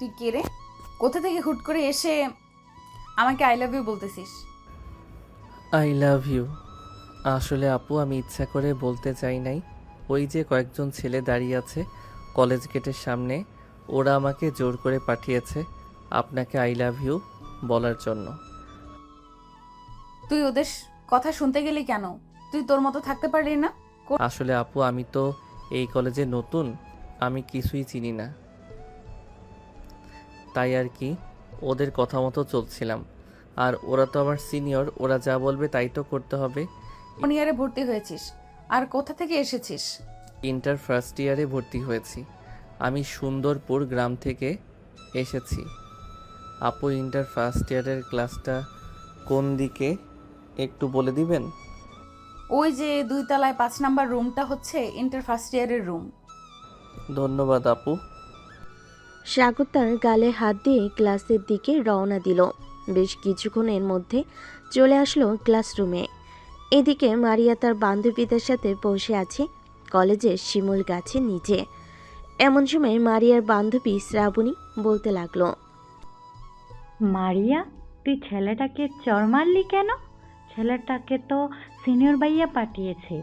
তুই কে রে? কোথা থেকে হুট করে এসে আমাকে আই লাভ ইউ বলতেছিস? I love you. আসলে আপু আমি ইচ্ছা করে বলতে চাই নাই। ওই যে কয়েকজন ছেলে দাঁড়িয়ে আছে কলেজ গেটের সামনে, ওরা আমাকে জোর করে পাঠিয়েছে আপনাকে আই লাভ ইউ বলার জন্য। তুই ওদের কথা শুনতে গেলি কেন? তুই তোর মতো থাকতে পারলি না? আসলে আপু আমি তো এই কলেজে নতুন, আমি কিছুই চিনি না, তাই আর কি ওদের কথা মতো চলছিলাম। আর ওরা তো আমার সিনিয়র, ওরা যা বলবে তাই তো করতে হবে। কোন ইয়ারে ভর্তি হয়েছিস আর কোথা থেকে এসেছিস? ইন্টার ফার্স্ট ইয়ারে ভর্তি হয়েছি। আমি সুন্দরপুর গ্রাম থেকে এসেছি। আপু ইন্টার ফার্স্ট ইয়ারের ক্লাসটা কোন দিকে একটু বলে দিবেন? ওই যে 2 তলায় 5 নাম্বার রুমটা হচ্ছে ইন্টার ফার্স্ট ইয়ারের রুম। ধন্যবাদ আপু। সাগর তার গালে হাত দিয়ে ক্লাসের দিকে রওনা দিল। বেশ কিছুক্ষণের মধ্যে চলে আসলো ক্লাসরুমে। এদিকে মারিয়া তার বান্ধবীদের সাথে বসে আছে কলেজের শিমুল গাছের নিচে। এমন সময় মারিয়ার বান্ধবী শ্রাবণী বলতে লাগলো, মারিয়া, তুই ছেলেটাকে চড় মারলি কেন? ছেলেটাকে তো সিনিয়র ভাইয়া পাঠিয়েছে।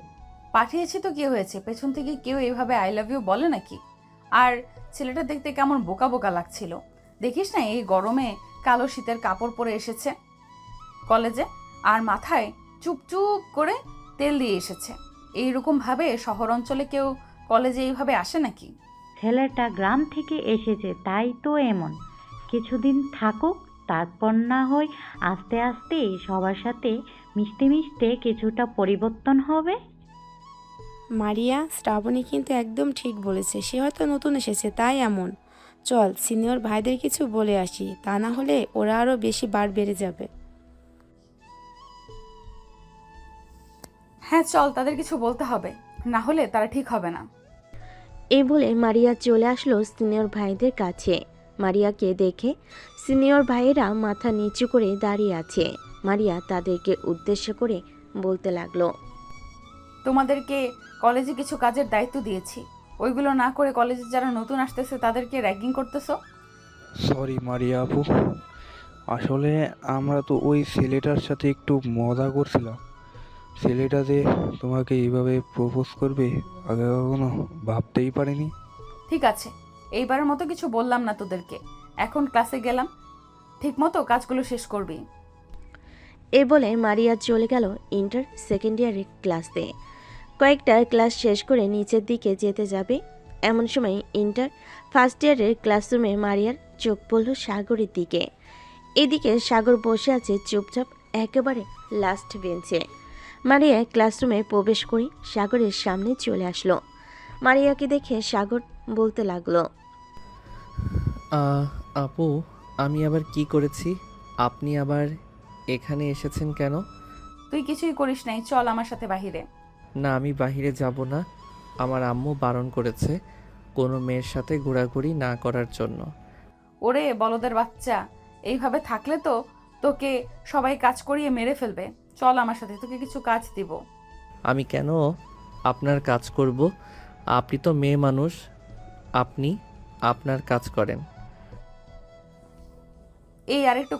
পাঠিয়েছি তো কি হয়েছে? পেছন থেকে কেউ এভাবে আই লাভ ইউ বলে নাকি? আর ছেলেটা দেখতে কেমন বোকা বোকা লাগছিল। দেখিস না এই গরমে কালো শীতের কাপড় পরে এসেছে কলেজে, আর মাথায় চুপ করে তেল দিয়ে এসেছে। এইরকম ভাবে শহর অঞ্চলে কেউ কলেজে এইভাবে আসে নাকি? ছেলেটা গ্রাম থেকে এসেছে তাই তো এমন। কিছুদিন থাকুক, তারপর না হয় আস্তে আস্তে সবার সাথে মিশতে মিশতে কিছুটা পরিবর্তন হবে। মারিয়া, শ্রাবণী কিন্তু একদম ঠিক বলেছে। সে হয়তো নতুন এসেছে তাই এমন। চল সিনিয়র ভাইদের কিছু বলে আসি, তা না হলে ওরা আরও বেশি বার বেড়ে যাবে। হ্যাঁ চল, তাদের কিছু বলতে হবে, না হলে তারা ঠিক হবে না। এই বলে মারিয়া চলে আসলো সিনিয়র ভাইদের কাছে। মারিয়াকে দেখে সিনিয়র ভাইয়েরা মাথা নিচু করে দাঁড়িয়ে আছে। মারিয়া তাদেরকে উদ্দেশ্য করে বলতে লাগলো, তোমাদেরকে কলেজে কিছু কাজের দায়িত্ব দিয়েছি, ওইগুলো না করে কলেজে যারা নতুন আসতেছে তাদেরকে র্যাগিং করতেছো। সরি মারিয়া আপু, আসলে আমরা তো ওই ছেলেটার সাথে একটু মজা করছিলাম। ছেলেটা যে তোমাকে এইভাবে প্রপোজ করবে আগে কখনো ভাবতেই পারিনি। ঠিক আছে, এইবারের মতো কিছু বললাম না তোদেরকে। এখন ক্লাসে গেলাম, ঠিক মতো কাজগুলো শেষ করবি। এ বলে মারিয়া চলে গেল ইন্টার সেকেন্ড ইয়ারের ক্লাসে। কয়েকটা ক্লাস শেষ করে নিচের দিকে যেতে যাবে, এমন সময় ইন্টার ফার্স্ট ইয়ারের ক্লাসরুমে মারিয়ার চোখ পড়ল সাগরের দিকে। এদিকে সাগর বসে আছে চুপচাপ একেবারে লাস্ট বেঞ্চে। মারিয়া ক্লাসরুমে প্রবেশ করে সাগরের সামনে চলে আসলো। মারিয়াকে দেখে সাগর বলতে লাগলো, আপু আমি আবার কি করেছি? আপনি আবার এখানে এসেছেন কেন? তুই কিছুই করিস নাই, চল আমার সাথে বাহিরে। না আমি বাইরে যাব না, আমার আম্মু বারণ করেছে কোনো মেয়ের সাথে ঘোরাঘুরি না করার জন্য। ওরে বলদের বাচ্চা, এইভাবে থাকলে তো তোকে সবাই কাজ করিয়ে মেরে ফেলবে। চল আমার সাথে, তোকে কিছু কাজ দিব। আমি কেন আপনার কাজ করব? আপনি তো মেয়ে মানুষ, আপনি আপনার কাজ করেন। এই আরেকটা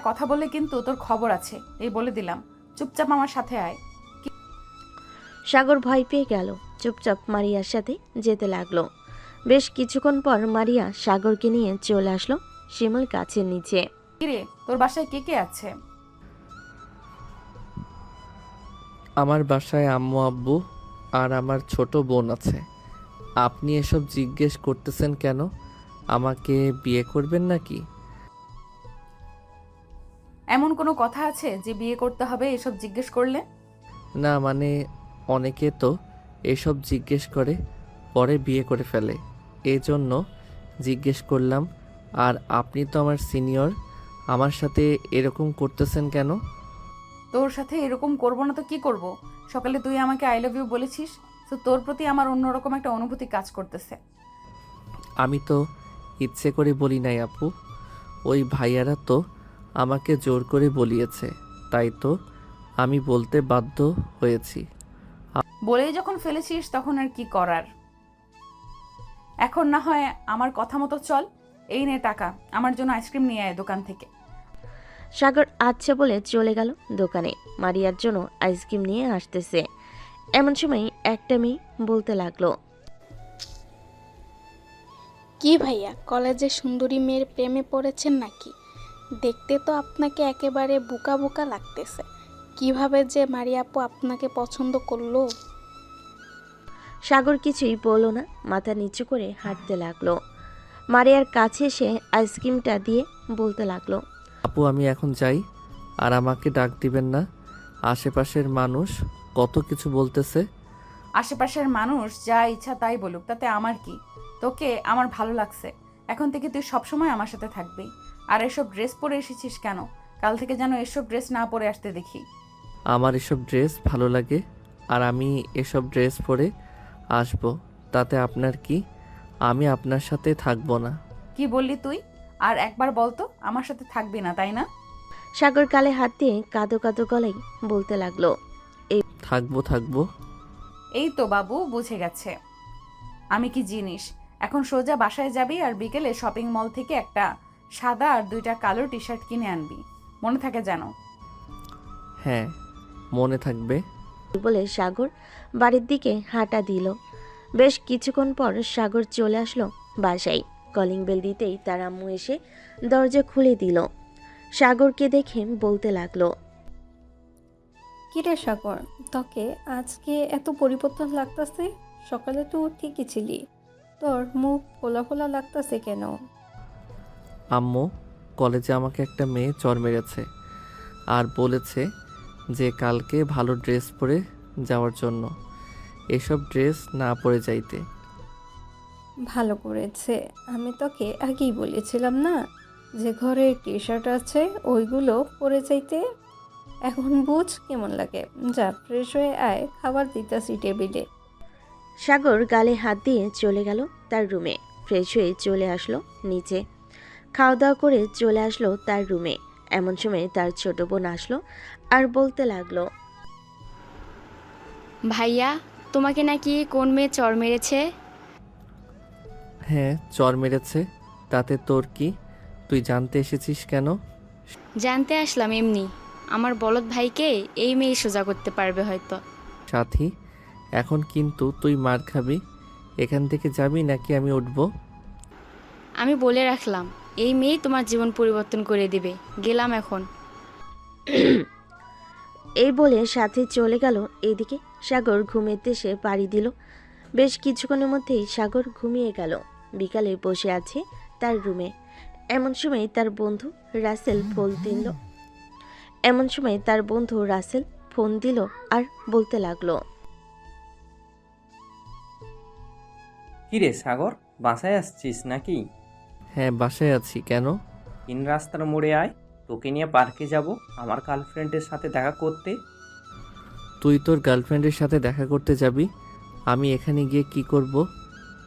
কথা বলে কিন্তু তোর খবর আছে, এই বলে দিলাম। চুপচাপ আমার সাথে আয়। সাগর ভয় পেয়ে গেল, চুপচাপ মারিয়ার সাথে যেতে লাগলো। বেশ কিছুক্ষণ পর মারিয়া সাগরকে নিয়ে চলে আসলো শিমুল গাছের নিচে। কিরে, তোর বাসায় কে কে আছে? আমার বাসায় আম্মু আব্বু আর আমার ছোট বোন আছে। আপনি এসব জিজ্ঞেস করতেছেন কেন? আমাকে বিয়ে করবেন নাকি? এমন কোনো কথা আছে যে বিয়ে করতে হবে এসব জিজ্ঞেস করলে? না মানে অনেকে তো এসব জিজ্ঞেস করে পরে বিয়ে করে ফেলে, এই জন্য জিজ্ঞেস করলাম। আর আপনি তো আমার সিনিয়র, আমার সাথে এরকম করতেছেন কেন? তোর সাথে এরকম করব না তো কি করব? সকালে তুই আমাকে আই লাভ ইউ বলেছিস, তো তোর প্রতি আমার অন্যরকম একটা অনুভূতি কাজ করতেছে। আমি তো ইচ্ছে করে বলি নাই আপু, ওই ভাইয়ারা তো আমাকে জোর করে বলিয়েছে, তাই তো আমি বলতে বাধ্য হয়েছি। বলেই যখন ফেলেছিস তখন আর কি করার। এখন না হয় আমার কথা মতো চল। এই নে টাকা, আমার জন্য আইসক্রিম নিয়ে আয় দোকান থেকে। সাগর আচ্ছা বলে চলে গেল দোকানে। মারিয়ার জন্য আইসক্রিম নিয়ে আসতেছে। এমন সময় একটা মেয়ে বলতে লাগলো, কি ভাইয়া, কলেজের সুন্দরী মেয়ের প্রেমে পড়েছেন নাকি? দেখতে তো আপনাকে একেবারে বোকা বোকা লাগতেছে। কিভাবে যে মারিয়া আপু আপনাকে পছন্দ করলো? সাগর কিছুই বলল না, মাথা নিচু করে হাঁটতে লাগলো। মারিয়ার কাছে এসে আইসক্রিমটা দিয়ে বলতে লাগলো, আপু আমি এখন যাই, আর আমাকে ডাক দিবেন না। আশেপাশের মানুষ কত কিছু বলতেছে। আশেপাশের মানুষ যা ইচ্ছা তাই বলুক, তাতে আমার কি? তোকে আমার ভালো লাগছে, এখন থেকে তুই সবসময় আমার সাথে থাকবি। আর এসব ড্রেস পরে এসেছিস কেন? কাল থেকে যেন এসব ড্রেস না পরে আসতে দেখি। আমার এসব ড্রেস ভালো লাগে, আর আমি এসব ড্রেস পরে আসবো, তাতে আপনার কি? আমি আপনার সাথে থাকবো না। কি বললি তুই? আর একবার বলতো, আমার সাথে থাকবি না তাই না? সাগর গালে হাত দিয়ে কাঁদো কাঁদো গলায় বলতে লাগলো, থাকবো থাকবো। এই তো বাবু বুঝে গেছে আমি কি জিনিস। এখন সোজা বাসায় যাবি আর বিকেলে শপিং মল থেকে একটা সাদা আর 2টা কালো টি শার্ট কিনে আনবি, মনে থাকে যেন। হ্যাঁ মনে থাকবে। বলে সাগর বাড়ির দিকে হাঁটা দিল। বেশ কিছুক্ষণ পর সাগর চলে আসলো বাসায়। কলিং বেল দিতেই তার আম্মু এসে দরজা খুলে দিল। সাগরকে দেখে বলতে লাগলো, কিরে সাগর, তোকে আজকে এত পরিবর্তন লাগতাছে? সকালে তো ঠিকই ছিলি, তোর মুখ ফোলা ফোলা লাগতাছে কেন? আম্মু, কলেজে আমাকে একটা মেয়ে চর মেরেছে আর বলেছে যে কালকে ভালো ড্রেস পরে যাওয়ার জন্য, এসব ড্রেস না পরে যাইতে। ভালো করেছে, আমি তোকে আগেই বলেছিলাম না যে ঘরে টি শার্ট আছে ওইগুলো পরে যাইতে। এখন বুঝ কেমন লাগে। যা ফ্রেশ হয়ে আয়, খাবার দিতাছি টেবিলে। সাগর গালে হাত দিয়ে চলে গেল তার রুমে। ফ্রেশ হয়ে চলে আসলো নিচে। খাওয়া দাওয়া করে চলে আসলো তার রুমে। এমন সময় তার ছোট বোন আসলো আর বলতে লাগলো, ভাইয়া, তোমাকে নাকি কোন মেয়ে চর মেরেছে? হ্যাঁ চর মেরেছে, তাতে তোর কি? তুই জানতে এসেছিস কেন? জানতে আসলাম এমনি। আমার বলদ ভাইকে এই মেয়ে সোজা করতে পারবে হয়তো। সাথী, এখন কিন্তু তুই মার খাবি। এখান থেকে যাবি নাকি আমি উঠবো? আমি বলে রাখলাম, এই মেয়ে তোমার জীবন পরিবর্তন করে দিবে। গেলাম এখন। এই বলে সাথে চলে গেল। এদিকে সাগর ঘুমের দেশে পাড়ি দিল। বেশ কিছুক্ষণের মধ্যেই সাগর ঘুমিয়ে গেল। বিকালে বসে আছে তার রুমে। এমন সময় তার বন্ধু রাসেল ফোন দিল আর বলতে লাগলো, কিরে সাগর, বাসায় আসছিস নাকি? হ্যাঁ বাসায় আছি। কেন? তিন রাস্তার মোড়ে আয়, তোকে নিয়ে পার্কে যাব আমার গার্লফ্রেন্ডের সাথে দেখা করতে। তুই তোর গার্লফ্রেন্ডের সাথে দেখা করতে যাবি? আমি এখানে গিয়ে কি করব?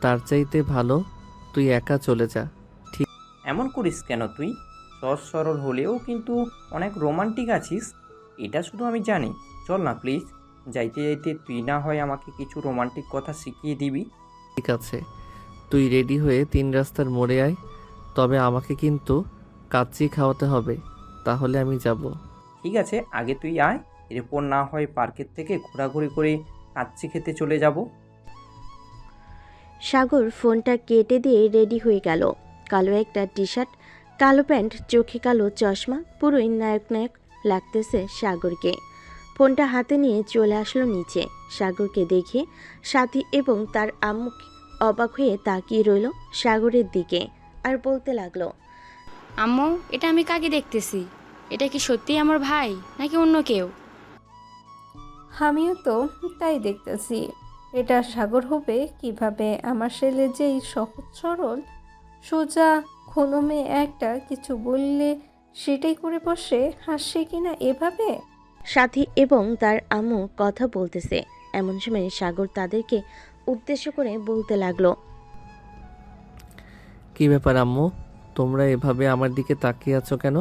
তার চাইতে ভালো তুই একা চলে যা। এমন করিস কেন তুই? সহজ সরল হলেও কিন্তু অনেক রোমান্টিক আছিস, এটা শুধু আমি জানি। চল না প্লিজ, যাইতে যাইতে তুই না হয় আমাকে কিছু রোমান্টিক কথা শিখিয়ে দিবি। ঠিক আছে, তুই রেডি হয়ে তিন রাস্তার মোড়ে আয়। তবে আমাকে কিন্তু কাচ্চি খাওয়াতে হবে, তাহলে আমি যাব। ঠিক আছে, আগে তুই আয়, এরপর না হয় পার্কের থেকে ঘোরাঘুরি করে কাচ্চি খেতে চলে যাব। সাগর ফোনটা কেটে দিয়ে রেডি হয়ে গেল। কালো একটা টি শার্ট, কালো প্যান্ট, চোখে কালো চশমা, পুরোই নায়ক নায়ক লাগতেছে সাগরকে। ফোনটা হাতে নিয়ে চলে আসলো নিচে। সাগরকে দেখে সাথী এবং তার আম্মু অবাক হয়ে তাকিয়ে রইল সাগরের দিকে আর বলতে লাগলো, আম্মু, এটা আমি কাকে দেখতেছি? এটা কি সত্যিই আমার ভাই নাকি অন্য কেউ? আমিও তো তাই দেখতেছি। এটা সাগর হবে কিভাবে? আমার ছেলে যেই সহজ সরল সোজা, কোনো মেয়ে একটা কিছু বললে সেটাই করে বসে, হাসছে কিনা এভাবে। সাথী এবং তার আম্মু কথা বলতেছে। এমন সময় সাগর তাদেরকে উদ্দেশ্য করে বলতে লাগলো, কি ব্যাপার আম্মু, তোমরা এভাবে আমার দিকে তাকিয়ে আছো কেন?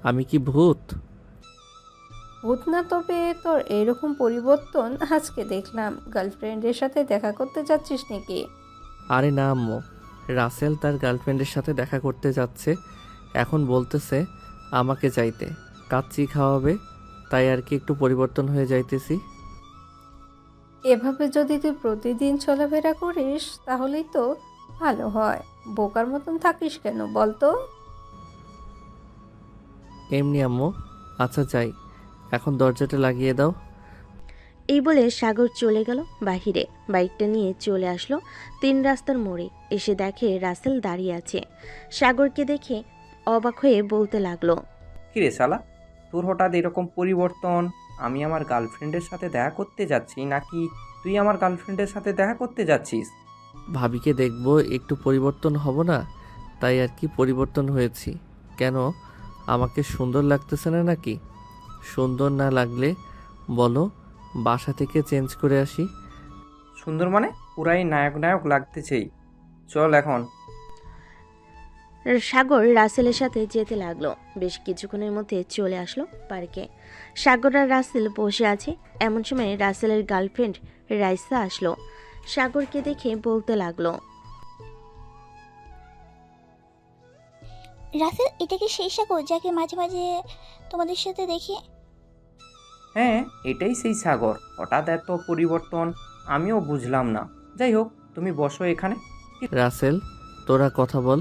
আমি কি ভূত? ভূত না, তবে তোর এরকম পরিবর্তন আজকে দেখলাম। গার্লফ্রেন্ডের সাথে দেখা করতে যাচ্ছিস নাকি? আরে না আম্মু, রাসেল তার গার্লফ্রেন্ডের সাথে দেখা করতে যাচ্ছে, এখন বলতেছে আমাকে যাইতে, কাচ্চি খাওয়াবে, তাই আর কি একটু পরিবর্তন হয়ে যাইতেছি। এভাবে যদি তুই প্রতিদিন চলাফেরা করিস তাহলেই তো ভালো হয়। বোকার মতন থাকিস কেন বল তো? এমনি আম্মু। আচ্ছা যাই, এখন দরজাটা লাগিয়ে দাও। এই বলে সাগর চলে গেল বাহিরে। বাইকটা নিয়ে চলে আসলো 3 রাস্তার মোড়ে। এসে দেখে রাসেল দাঁড়িয়ে আছে। সাগরকে দেখে অবাক হয়ে বলতে লাগলো, কিরে শালা, তোর হঠাৎ এরকম পরিবর্তন? আমি আমার গার্লফ্রেন্ডের সাথে দেখা করতে যাচ্ছি নাকি তুই আমার গার্লফ্রেন্ডের সাথে দেখা করতে যাচ্ছিস? ভাবিকে দেখবো, একটু পরিবর্তন হব না, তাই আর কি পরিবর্তন হয়েছি। কেন, আমাকে সুন্দর লাগতেছে না নাকি? সুন্দর না লাগলে বলো, বাসা থেকে চেঞ্জ করে আসি। সুন্দর মানে পুরাই নায়ক নায়ক লাগতেছেই। চল এখন। সাগর রাসেলের সাথে যেতে লাগলো। বেশ কিছুক্ষণের মধ্যে চলে আসলো পার্কে। সাগর আর রাসেল বসে আছে। এমন সময় রাসেলের গার্লফ্রেন্ড রাইসা আসলো। সাগরকে দেখে বলতে লাগলো, রাসেল, এটা কি সেই সাগর যাকে মাঝে মাঝে তোমাদের সাথে দেখি? হ্যাঁ, এটাই সেই সাগর। হঠাৎ এত পরিবর্তন আমিও বুঝলাম না। যাই হোক, তুমি বসো এখানে। রাসেল, তোরা কথা বল,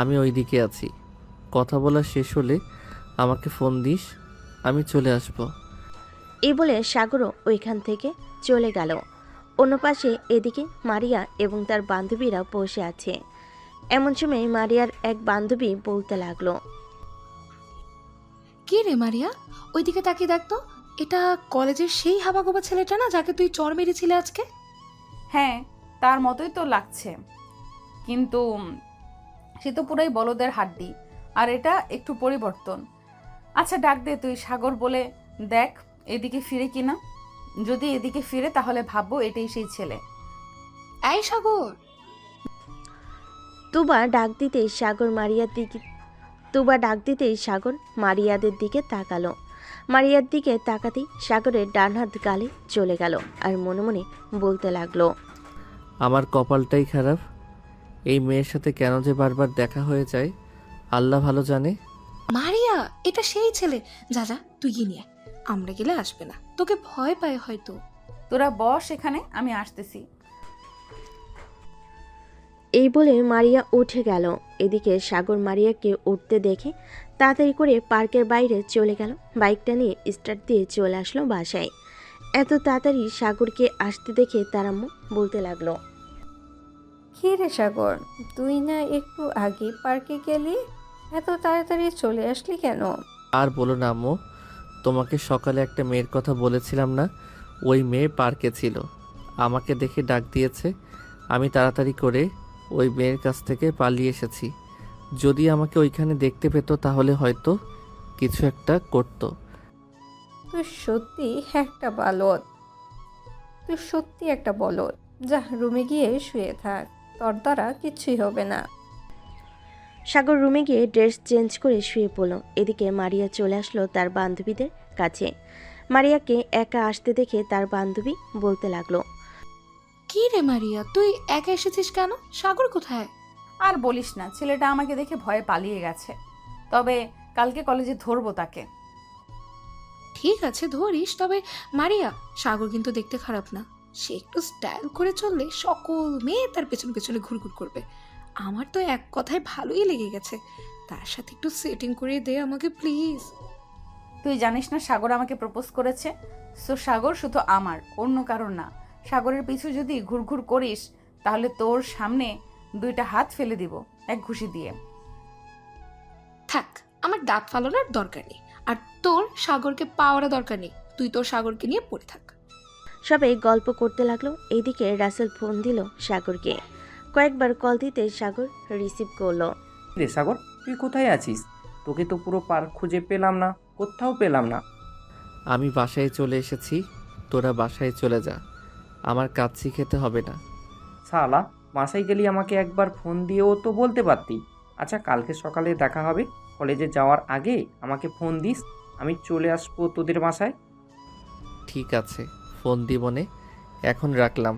আমি ওইদিকে আছি। কথা বলা শেষ হলে আমাকে ফোন দিস, আমি চলে আসব। এই বলে সাগরও ওইখান থেকে চলে গেল। অন্য পাশে এদিকে মারিয়া এবং তার বান্ধবীরা বসে আছে। এমন সময় মারিয়ার এক বান্ধবী বলতে লাগলো, কি রে মারিয়া, ওইদিকে তাকিয়ে দেখতো, এটা কলেজের সেই হাবাগোবা ছেলেটা না যাকে তুই চর মেরেছিলে আজকে? হ্যাঁ, তার মতোই তো লাগছে, কিন্তু সে তো পুরাই বলদের হাড্ডি, আর এটা একটু পরিবর্তন। আচ্ছা ডাক দে তুই সাগর বলে, দেখ এদিকে ফিরে কিনা। যদি এদিকে ফিরে তাহলে ভাববো এটাই সেই ছেলে। এই সাগর! তুবা ডাক দিতেই সাগর মারিয়াদের দিকে তাকালো। মারিয়ার দিকে তাকাতেই সাগরের ডান হাত গালে চলে গেল আর মনে মনে বলতে লাগলো, আমার কপালটাই খারাপ, এই মেয়ের সাথে কেন যে বারবার দেখা হয়ে যায় আল্লাহ ভালো জানে। মারিয়া, এটা সেই ছেলে। যা যা, তুই গিয়ে নিয়ে আয়। আমরা গেলে আসবে না, তোকে ভয় পায় হয়তো। তোরা বস এখানে, আমি আসতেছি। এই বলে মারিয়া উঠে গেল। এদিকে সাগর মারিয়াকে উঠতে দেখে তাড়াতাড়ি করে পার্কের বাইরে চলে গেল। বাইকটা নিয়ে স্টার্ট দিয়ে চলে আসলো বাসায়। এত তাড়াতাড়ি সাগরকে আসতে দেখে তার আম্মু বলতে লাগলো, কি রে সাগর, তুই না একটু আগে পার্কে গেলি, এত তাড়াতাড়ি চলে আসলি কেন? আর বলো না আম্মু, তোমাকে সকালে একটা মেয়ের কথা বলেছিলাম না, ওই মেয়ে পার্কে ছিল, আমাকে দেখে ডাক দিয়েছে। আমি তাড়াতাড়ি করে ওই মেয়ের কাছ থেকে পালিয়ে এসেছি। যদি আমাকে ওইখানে দেখতে পেতো তাহলে হয়তো কিছু একটা করতো। তুই সত্যি একটা বলদ। যা, রুমে গিয়ে শুয়ে থাক, তোর দ্বারা কিচ্ছুই হবে না। সাগর রুমে গিয়ে ড্রেস চেঞ্জ করে শুয়ে পড়ল। এদিকে মারিয়া চলে আসলো তার বান্ধবীদের কাছে। মারিয়াকে একা আসতে দেখে তার বান্ধবী বলতে লাগলো, কি রে মারিয়া, তুই একা এসেছিস কেন? সাগর কোথায়? আর বলিস না, ছেলেটা আমাকে দেখে ভয়ে পালিয়ে গেছে। তবে কালকে কলেজে ধরবো তাকে। ঠিক আছে, ধরিস, তবে মারিয়া, সাগর কিন্তু দেখতে খারাপ না। সে একটু স্টাইল করে চললে সকল মেয়ে তার পেছনে পেছনে ঘুরঘুর করবে। আমার তো এক কথায় ভালোই লেগে গেছে। তার সাথে একটু সেটিং করে দে আমাকে প্লিজ। তুই জানিস না সাগর আমাকে প্রপোজ করেছে? সো সাগর শুধু আমার, অন্য কারণ না। সাগরের পিছু যদি ঘুরঘুর করিস তাহলে তোর সামনে 2টা হাত ফেলে দিব এক ঘুষি দিয়ে। থাক, আমার দাঁত ফালানোর দরকার নেই, আর তোর সাগরকে পাওয়ার দরকার নেই। তুই তোর সাগরকে নিয়ে পড়ে থাক। সবাই গল্প করতে লাগলো। এইদিকে রাসেল ফোন দিল সাগরকে। কয়েকবার কল দিতে সাগর রিসিভ করলো। রে সাগর, তুই কোথায় আছিস? তোকে তো পুরো পার্ক খুঁজে পেলাম না, কোথাও পেলাম না। আমি বাসায় চলে এসেছি, তোরা বাসায় চলে যা, আমার কাচ্চি খেতে হবে না। শালা, বাসায় গেলি আমাকে একবার ফোন দিয়েও তো বলতে পারতি। আচ্ছা, কালকে সকালে দেখা হবে, কলেজে যাওয়ার আগে আমাকে ফোন দিস, আমি চলে আসবো তোদের বাসায়। ঠিক আছে, ফোন দিবনে, এখন রাখলাম।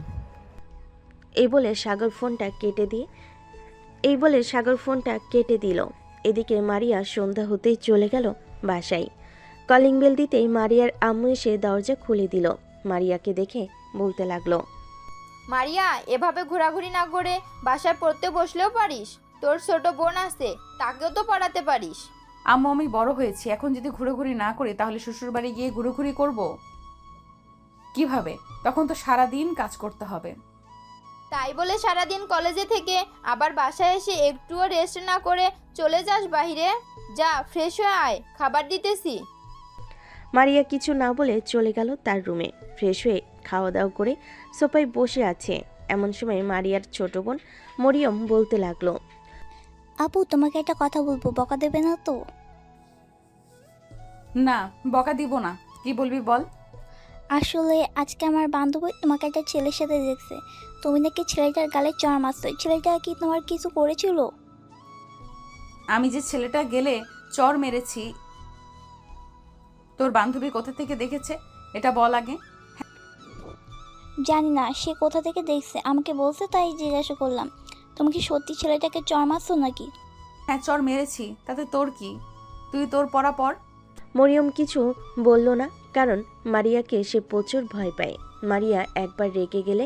এই বলে সাগর ফোনটা কেটে দিল। এদিকে মারিয়া সন্ধ্যা হতেই চলে গেল বাসায়। কলিং বেল দিতেই মারিয়ার আম্মু এসে দরজা খুলে দিল। মারিয়াকে দেখে বলতে লাগলো, মারিয়া, এভাবে ঘোরাঘুরি না করে বাসায় পড়তে বসলেও পারিস। তোর ছোট বোন আছে, তাকেও তো পড়াতে পারিস। আম্মু আমি বড় হয়েছি, এখন যদি ঘুরোঘুরি না করি তাহলে শ্বশুর বাড়ি গিয়ে ঘুরোঘুরি করব কিভাবে? তখন তো সারাদিন কাজ করতে হবে। তাই বলে সারাদিন কলেজে থেকে আবার বাসায় এসে একটুও রেস্ট না করে চলে যাস বাইরে? যা, ফ্রেশ হয়ে আয়, খাবার দিতেছি। মারিয়া কিছু না বলে চলে গেল তার রুমে। ফ্রেশ হয়ে খাওয়া দাওয়া করে সোফায় বসে আছে। এমন সময় মারিয়ার ছোট বোন মরিয়ম বলতে লাগলো, আপু তোমাকে একটা কথা বলবো, বকা দেবে না তো? না, বকা দিব না। কি বলবি বল। আসলে আজকে আমার বান্ধবী তোমাকে একটা ছেলের সাথে দেখছে। তুমি নাকি ছেলেটার গালে চড় মারছো। ছেলেটা কি তোমার কিছু করেছিল? আমি যে ছেলেটা গেলে চর মেরেছি, তোর বান্ধবী কোথা থেকে দেখেছে এটা বল আগে। জানি না সে কোথা থেকে দেখছে, আমাকে বলছে তাই জিজ্ঞাসা করলাম। তুমি কি সত্যি ছেলেটাকে চড় মারছো নাকি? হ্যাঁ, চর মেরেছি, তাতে তোর কি? তুই তোর পড়া পর। মরিয়ম কিছু বলল না, কারণ মারিয়াকে সে প্রচুর ভয় পায়। মারিয়া একবার রেগে গেলে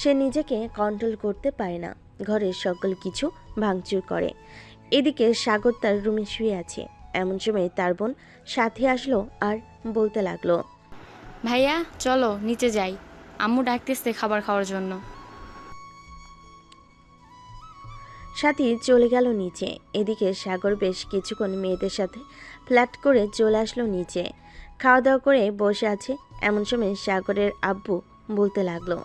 সে নিজেকে কন্ট্রোল করতে পারে না, ঘরের সকল কিছু ভাঙচুর করে। এদিকে সাগর তার রুমে শুয়ে আছে। এমন সময় তার বোন সাথে আসলো আর বলতে লাগলো, ভাইয়া চলো নিচে যাই, আম্মু ডাকতেছে খাবার খাওয়ার জন্য। সাথী চলে গেল নিচে। এদিকে সাগর বেশ কিছুক্ষণ মেয়েদের সাথে ফ্ল্যাট করে চলে আসলো নিচে। খাওয়া দাওয়া করে বসে আছে। এমন সময় সাগরের আব্বু বলতে লাগলো,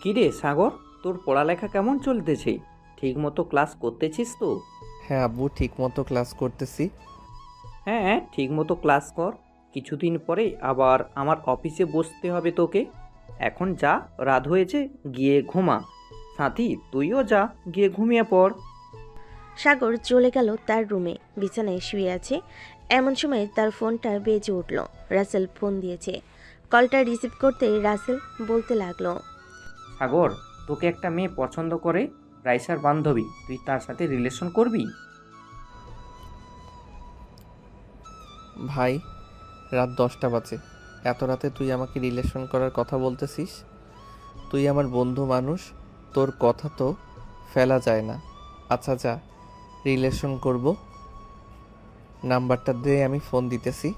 কিরে সাগর, তোর পড়ালেখা কেমন চলতেছে? ঠিক মতো ক্লাস করতেছিস তো? হ্যাঁ আব্বু, ঠিক মতো ক্লাস করতেছি। হ্যাঁ, ঠিক মতো ক্লাস কর। কিছুদিন পরে আবার আমার অফিসে বসতে হবে তোকে। এখন যা, রাত হয়েছে, গিয়ে ঘুমা। সাথী, তুইও যা, গিয়ে ঘুমিয়ে পড়। সাগর চলে গেল তার রুমে। বিছানায় শুয়ে আছে। এমন সময় তার ফোনটা বেজে উঠল। রাসেল ফোন দিয়েছে। কলটা রিসিভ করতে রাসেল বলতে লাগলো, সাগর, তোকে একটা মেয়ে পছন্দ করে, রাইসার বান্ধবী। তুই তার সাথে রিলেশন করবি? ভাই, রাত 10টা বাজে, এত রাতে তুই আমাকে রিলেশন করার কথা বলতেছিস? তুই আমার বন্ধু মানুষ, তোর কথা তো ফেলা যায় না। আচ্ছা যা, রিলেশন করব। নাম্বারটা দিয়ে আমি ফোন দিতেছি।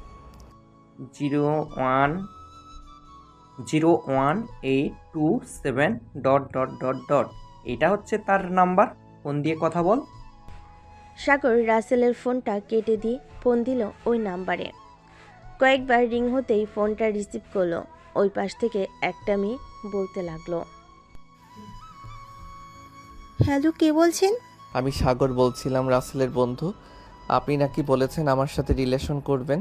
01827... এটা হচ্ছে তার নাম্বার। ফোন দিয়ে কথা বল। সাগর রাসেলের ফোনটা কেটে দিয়ে ফোন দিল ওই নাম্বারে। কয়েকবার রিং হতেই ফোনটা রিসিভ করলো। ওই পাশ থেকে একটা মেয়ে বলতে লাগলো, হ্যালো, কে বলছেন? আমি সাগর বলছিলাম, রাসেলের বন্ধু। আপনি নাকি বলেছেন আমার সাথে রিলেশন করবেন?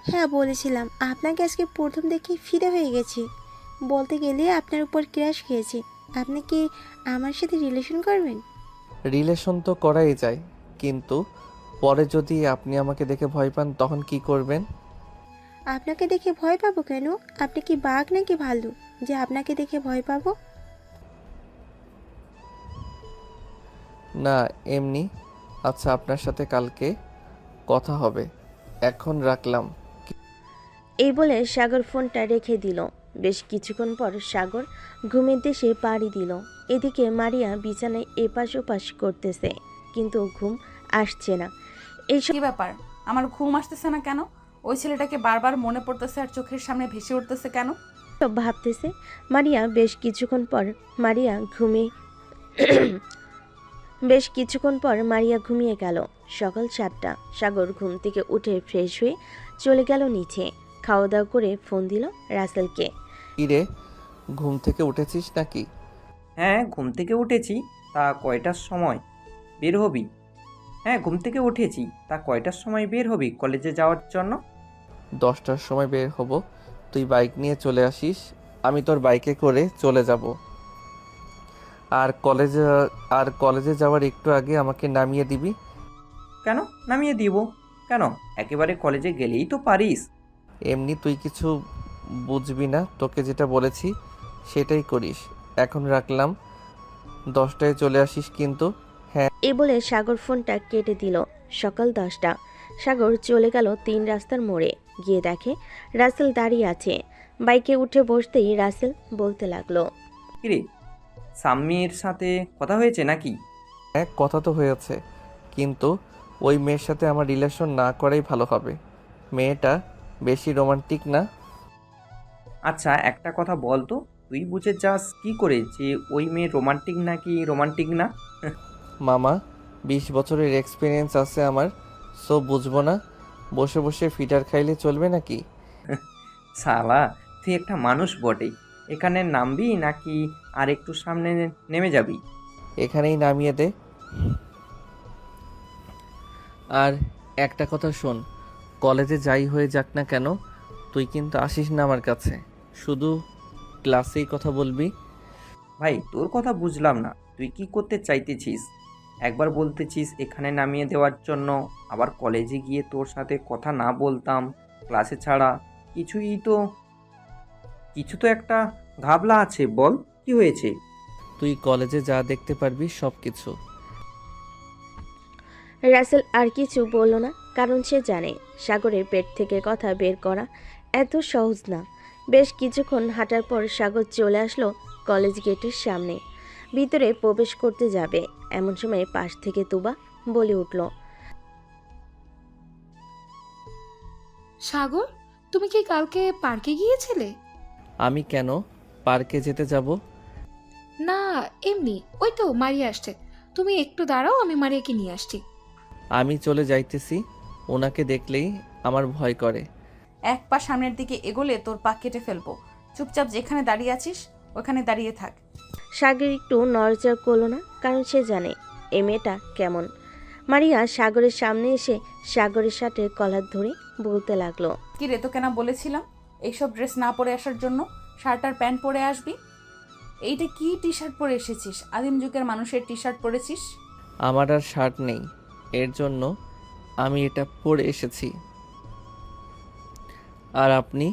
হ্যাঁ বলেছিলাম, আপনাকে আজকে প্রথম দেখে ফিদা হয়ে গেছি। বলতে গেলে আপনার উপর ক্র্যাশ খেয়েছি। আপনি কি আমার সাথে রিলেশন করবেন? রিলেশন তো করাই যায়, কিন্তু পরে যদি আপনি আমাকে দেখে ভয় পান তখন কি করবেন? আপনাকে দেখে ভয় পাবো কেন? আপনি কি বাঘ নাকি ভালু যে আপনাকে দেখে ভয় পাবো? না, এমনি। আচ্ছা, আপনার সাথে কালকে কথা হবে, এখন রাখলাম। এই বলে সাগর ফোনটা রেখে দিল। বেশ কিছুক্ষণ পর সাগর ঘুমের দেশে পাড়ি দিল। এদিকে মারিয়া বিছানায় এপাশ ওপাশ করতেছে, কিন্তু ঘুম আসছে না। কি ব্যাপার, আমার ঘুম আসতেছে না কেন? ওই ছেলেটাকে বারবার মনে পড়তেছে আর চোখের সামনে ভেসে উঠতেছে কেন? সব ভাবতেছে মারিয়া। বেশ কিছুক্ষণ পর মারিয়া ঘুমিয়ে গেল। সকাল 7টা। সাগর ঘুম থেকে উঠে ফ্রেশ হয়ে চলে গেল নিচে। খাওয়া দাওয়া করে ফোন দিল রাসেলকে। কি রে, ঘুম থেকে উঠেছিস নাকি? হ্যাঁ, ঘুম থেকে উঠেছি। তা কয়টার সময় বের হবি? হ্যাঁ, ঘুম থেকে উঠেছি। তা কয়টার সময় বের হবি কলেজে যাওয়ার জন্য? 10টার সময় বের হব। তুই বাইক নিয়ে চলে আসিস, আমি তোর বাইকে করে চলে যাব। আর কলেজে যাওয়ার একটু আগে আমাকে নামিয়ে দিবি। কেন নামিয়ে দিব? কেন, একেবারে কলেজে গেলেই তো পারিস। এমনি তুই কিছু বুঝবি না, তোকে যেটা বলেছি সেটাই করিস। এখন রাখলাম, 10টায় চলে আসিস কিন্তু। এই বলে সাগর ফোনটা কেটে দিল। সকাল 10টা। সাগর চলে গেল 3 রাস্তার মোড়ে। গিয়ে দেখে রাসেল দাঁড়িয়ে আছে। বাইকে উঠে বসতেই রাসেল বলতে লাগলো, কিরে, সাম্মির সাথে কথা হয়েছে নাকি? হ্যাঁ, কথা তো হয়েছে, কিন্তু ওই মেয়ের সাথে আমার রিলেশন না করাই ভালো হবে। মেয়েটা বেশি রোমান্টিক না। আচ্ছা, একটা কথা বল তো, তুই বুঝে যাস কি করে যে ওই মেয়ে রোমান্টিক নাকি রোমান্টিক না? মামা, 20 বছরের এক্সপিরিয়েন্স আছে আমার, সো বুঝবো না? বসে বসে ফিটার খাইলে চলবে নাকি? শালা, তুই একটা মানুষ বটেই। এখানে নামবি নাকি আর একটু সামনে নেমে যাবি? এখানেই নামিয়ে দে। আর একটা কথা শোন, কলেজে যাই হয়ে যাক না কেন, তুই কিন্তু আসিস না আমার কাছে, শুধু ক্লাসেই কথা বলবি। ভাই, তোর কথা বুঝলাম না, তুই কি করতে চাইতেছিস? একবার বলতেছিস এখানে নামিয়ে দেওয়ার জন্য, আবার কলেজে গিয়ে তোর সাথে কথা না বলতাম ক্লাসে ছাড়া। কিছু তো একটা ঘাবলা আছে, বল কি হয়েছে? তুই কলেজে যা দেখতে পারবি সব কিছু। রাসেল আর কিছু বলল না, কারণ সে জানে সাগরের পেট থেকে কথা বের করা এত সহজ না। বেশ কিছুক্ষণ হাঁটার পর সাগর চলে আসলো কলেজ গেটের সামনে। ভিতরে প্রবেশ করতে যাবে, এমন সময় পাশ থেকে তুবা বলে উঠল, সাগর, তুমি কি কালকে পার্কে গিয়েছিলে? আমি কেন পার্কে যেতে যাব? না, এমনি, ওই তো মারিয়া আসছে। তুমি একটু দাঁড়াও, আমি মারিয়াকে নিয়ে আসছি। আমি চলে যাইতেছি, ওনাকে দেখলেই আমার ভয় করে। এক পা সামনের দিকে এগোলে তোর পা কেটে ফেলবো। চুপচাপ যেখানে দাঁড়িয়ে আছিস ওখানে দাঁড়িয়ে থাক। সাগর একটু নড়চড় করল না, কারণ সে জানে এই মেয়েটা কেমন। মারিয়া সাগরের সামনে এসে সাগরের সাথে কলার ধরে বলতে লাগলো, কি রে, তোকে না বলেছিলাম এইসব ড্রেস না পরে আসার জন্য? শার্ট আর প্যান্ট পরে আসবি। এইটা কি টি শার্ট পরে এসেছিস? আদিম যুগের মানুষের টি শার্ট পরেছিস। আমার আর শার্ট নেই, এর জন্য আমি এটা পরে এসেছি। আর আপনি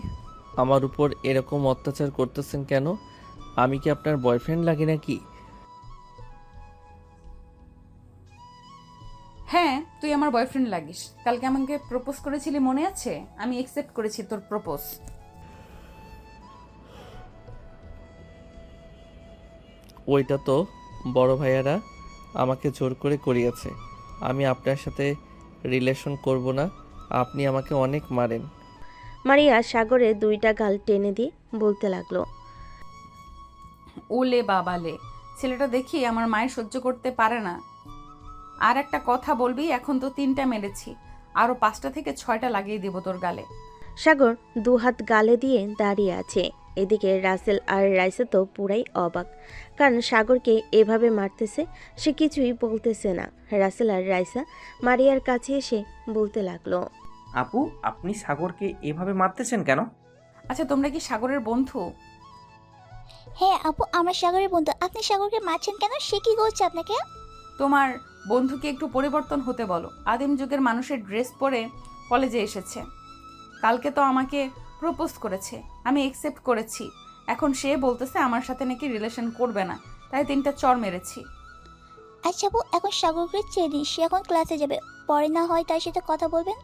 আমার উপর এরকম অত্যাচার করতেছেন কেন? আমি কি আপনার বয়ফ্রেন্ড লাগি নাকি? হ্যাঁ, তুই আমার বয়ফ্রেন্ড লাগিস। কালকে আমাকে প্রপোজ করেছিলি, মনে আছে? আমি অ্যাকসেপ্ট করেছি তোর প্রপোজ। ওইটা তো বড় ভাইয়ারা আমাকে জোর করে করিয়েছে। আমি আপনার সাথে রিলেশন করব না, আপনি আমাকে অনেক মারেন। মারিয়া সাগরের 2টা গাল টেনে দিয়ে বলতে লাগলো, ওলে বাবালে, ছেলেটা দেখি আমার মায়ের সহ্য করতে পারে না। আর একটা কথা বলবি, এখন তো 3টা মেরেছি, আরও 5টা থেকে 6টা লাগিয়ে দিব তোর গালে। সাগর 2 হাত গালে দিয়ে দাঁড়িয়ে আছে। এদিকে রাসেল আর রাইসা তো পুরাই অবাক, কারণ সাগরকে এভাবে মারতেছে, সে কিছুই বলতেছে না। রাসেল আর রাইসা মারিয়ার কাছে এসে বলতে লাগলো, আপু, আপনি সাগরকে এভাবে মারতেছেন কেন? আচ্ছা, তোমরা কি সাগরের বন্ধু? হ্যাঁ আপু, আমরা সাগরের বন্ধু। আপনি সাগরকে মারছেন কেন? সে কি করছে আপনাকে? তোমার বন্ধুকে একটু পরিবর্তন হতে বলো। আদিম যুগের মানুষের ড্রেস পরে কলেজে এসেছে। কালকে তো আমাকে প্রপোজ করেছে, আমি অ্যাকসেপ্ট করেছি। এখন সে বলতেছে আমার সাথে নাকি রিলেশন করবে না, তাই 3টা চর মেরেছি। আচ্ছা আপু, এখন সাগরকে ছেড়ে দিন, সে এখন ক্লাসে যাবে। পরে না হয় তার সাথে কথা বলবেন।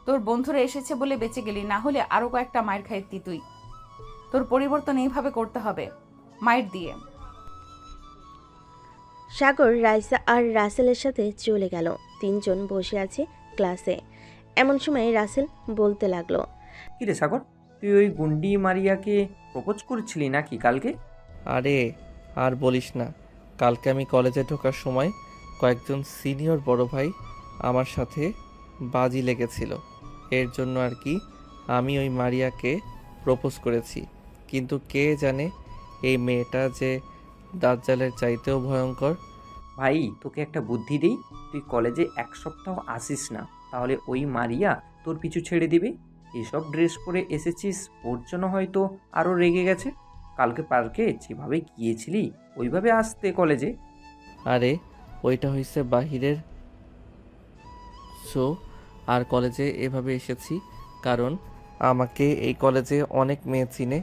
তোর বন্ধুরা এসেছে বলে বেঁচে গেলি, না হলে আরও কয়েকটা মায়ের খাইতি তুই। তোর পরিবর্তন এইভাবে করতে হবে, মায়ের দিয়ে। সাগর রাইসা আর রাসেলের সাথে চলে গেল। 3 জন বসে আছে ক্লাসে। এমন সময় রাসেল বলতে লাগলো, কিরে সাগর, তুই ওই গুন্ডি মারিয়াকে প্রপোজ করেছিলি নাকি কালকে? আরে আর বলিস না, কালকে আমি কলেজে ঢোকার সময় কয়েকজন সিনিয়র বড় ভাই আমার সাথে বাজি লেগেছিল। এর জন্য আর কি আমি ওই মারিয়াকে প্রপোজ করেছি। কিন্তু কে জানে এই মেয়েটা যে দাজ্জালের চাইতেও ভয়ঙ্কর। ভাই, তোকে একটা বুদ্ধি দিই, তুই কলেজে 1 সপ্তাহ আসিস না, তাহলে ওই মারিয়া তোর পিছু ছেড়ে দিবে। এসব ড্রেস পরে এসেছিস, ওর জন্য হয়তো আরও রেগে গেছে। কালকে পার্কে যেভাবে গিয়েছিলি ওইভাবে আসতে কলেজে। আরে ওইটা হয়েছে বাহিরের শো, আর কলেজে এভাবে এসেছি কারণ আমাকে এই কলেজে অনেক মেয়ে চিনে,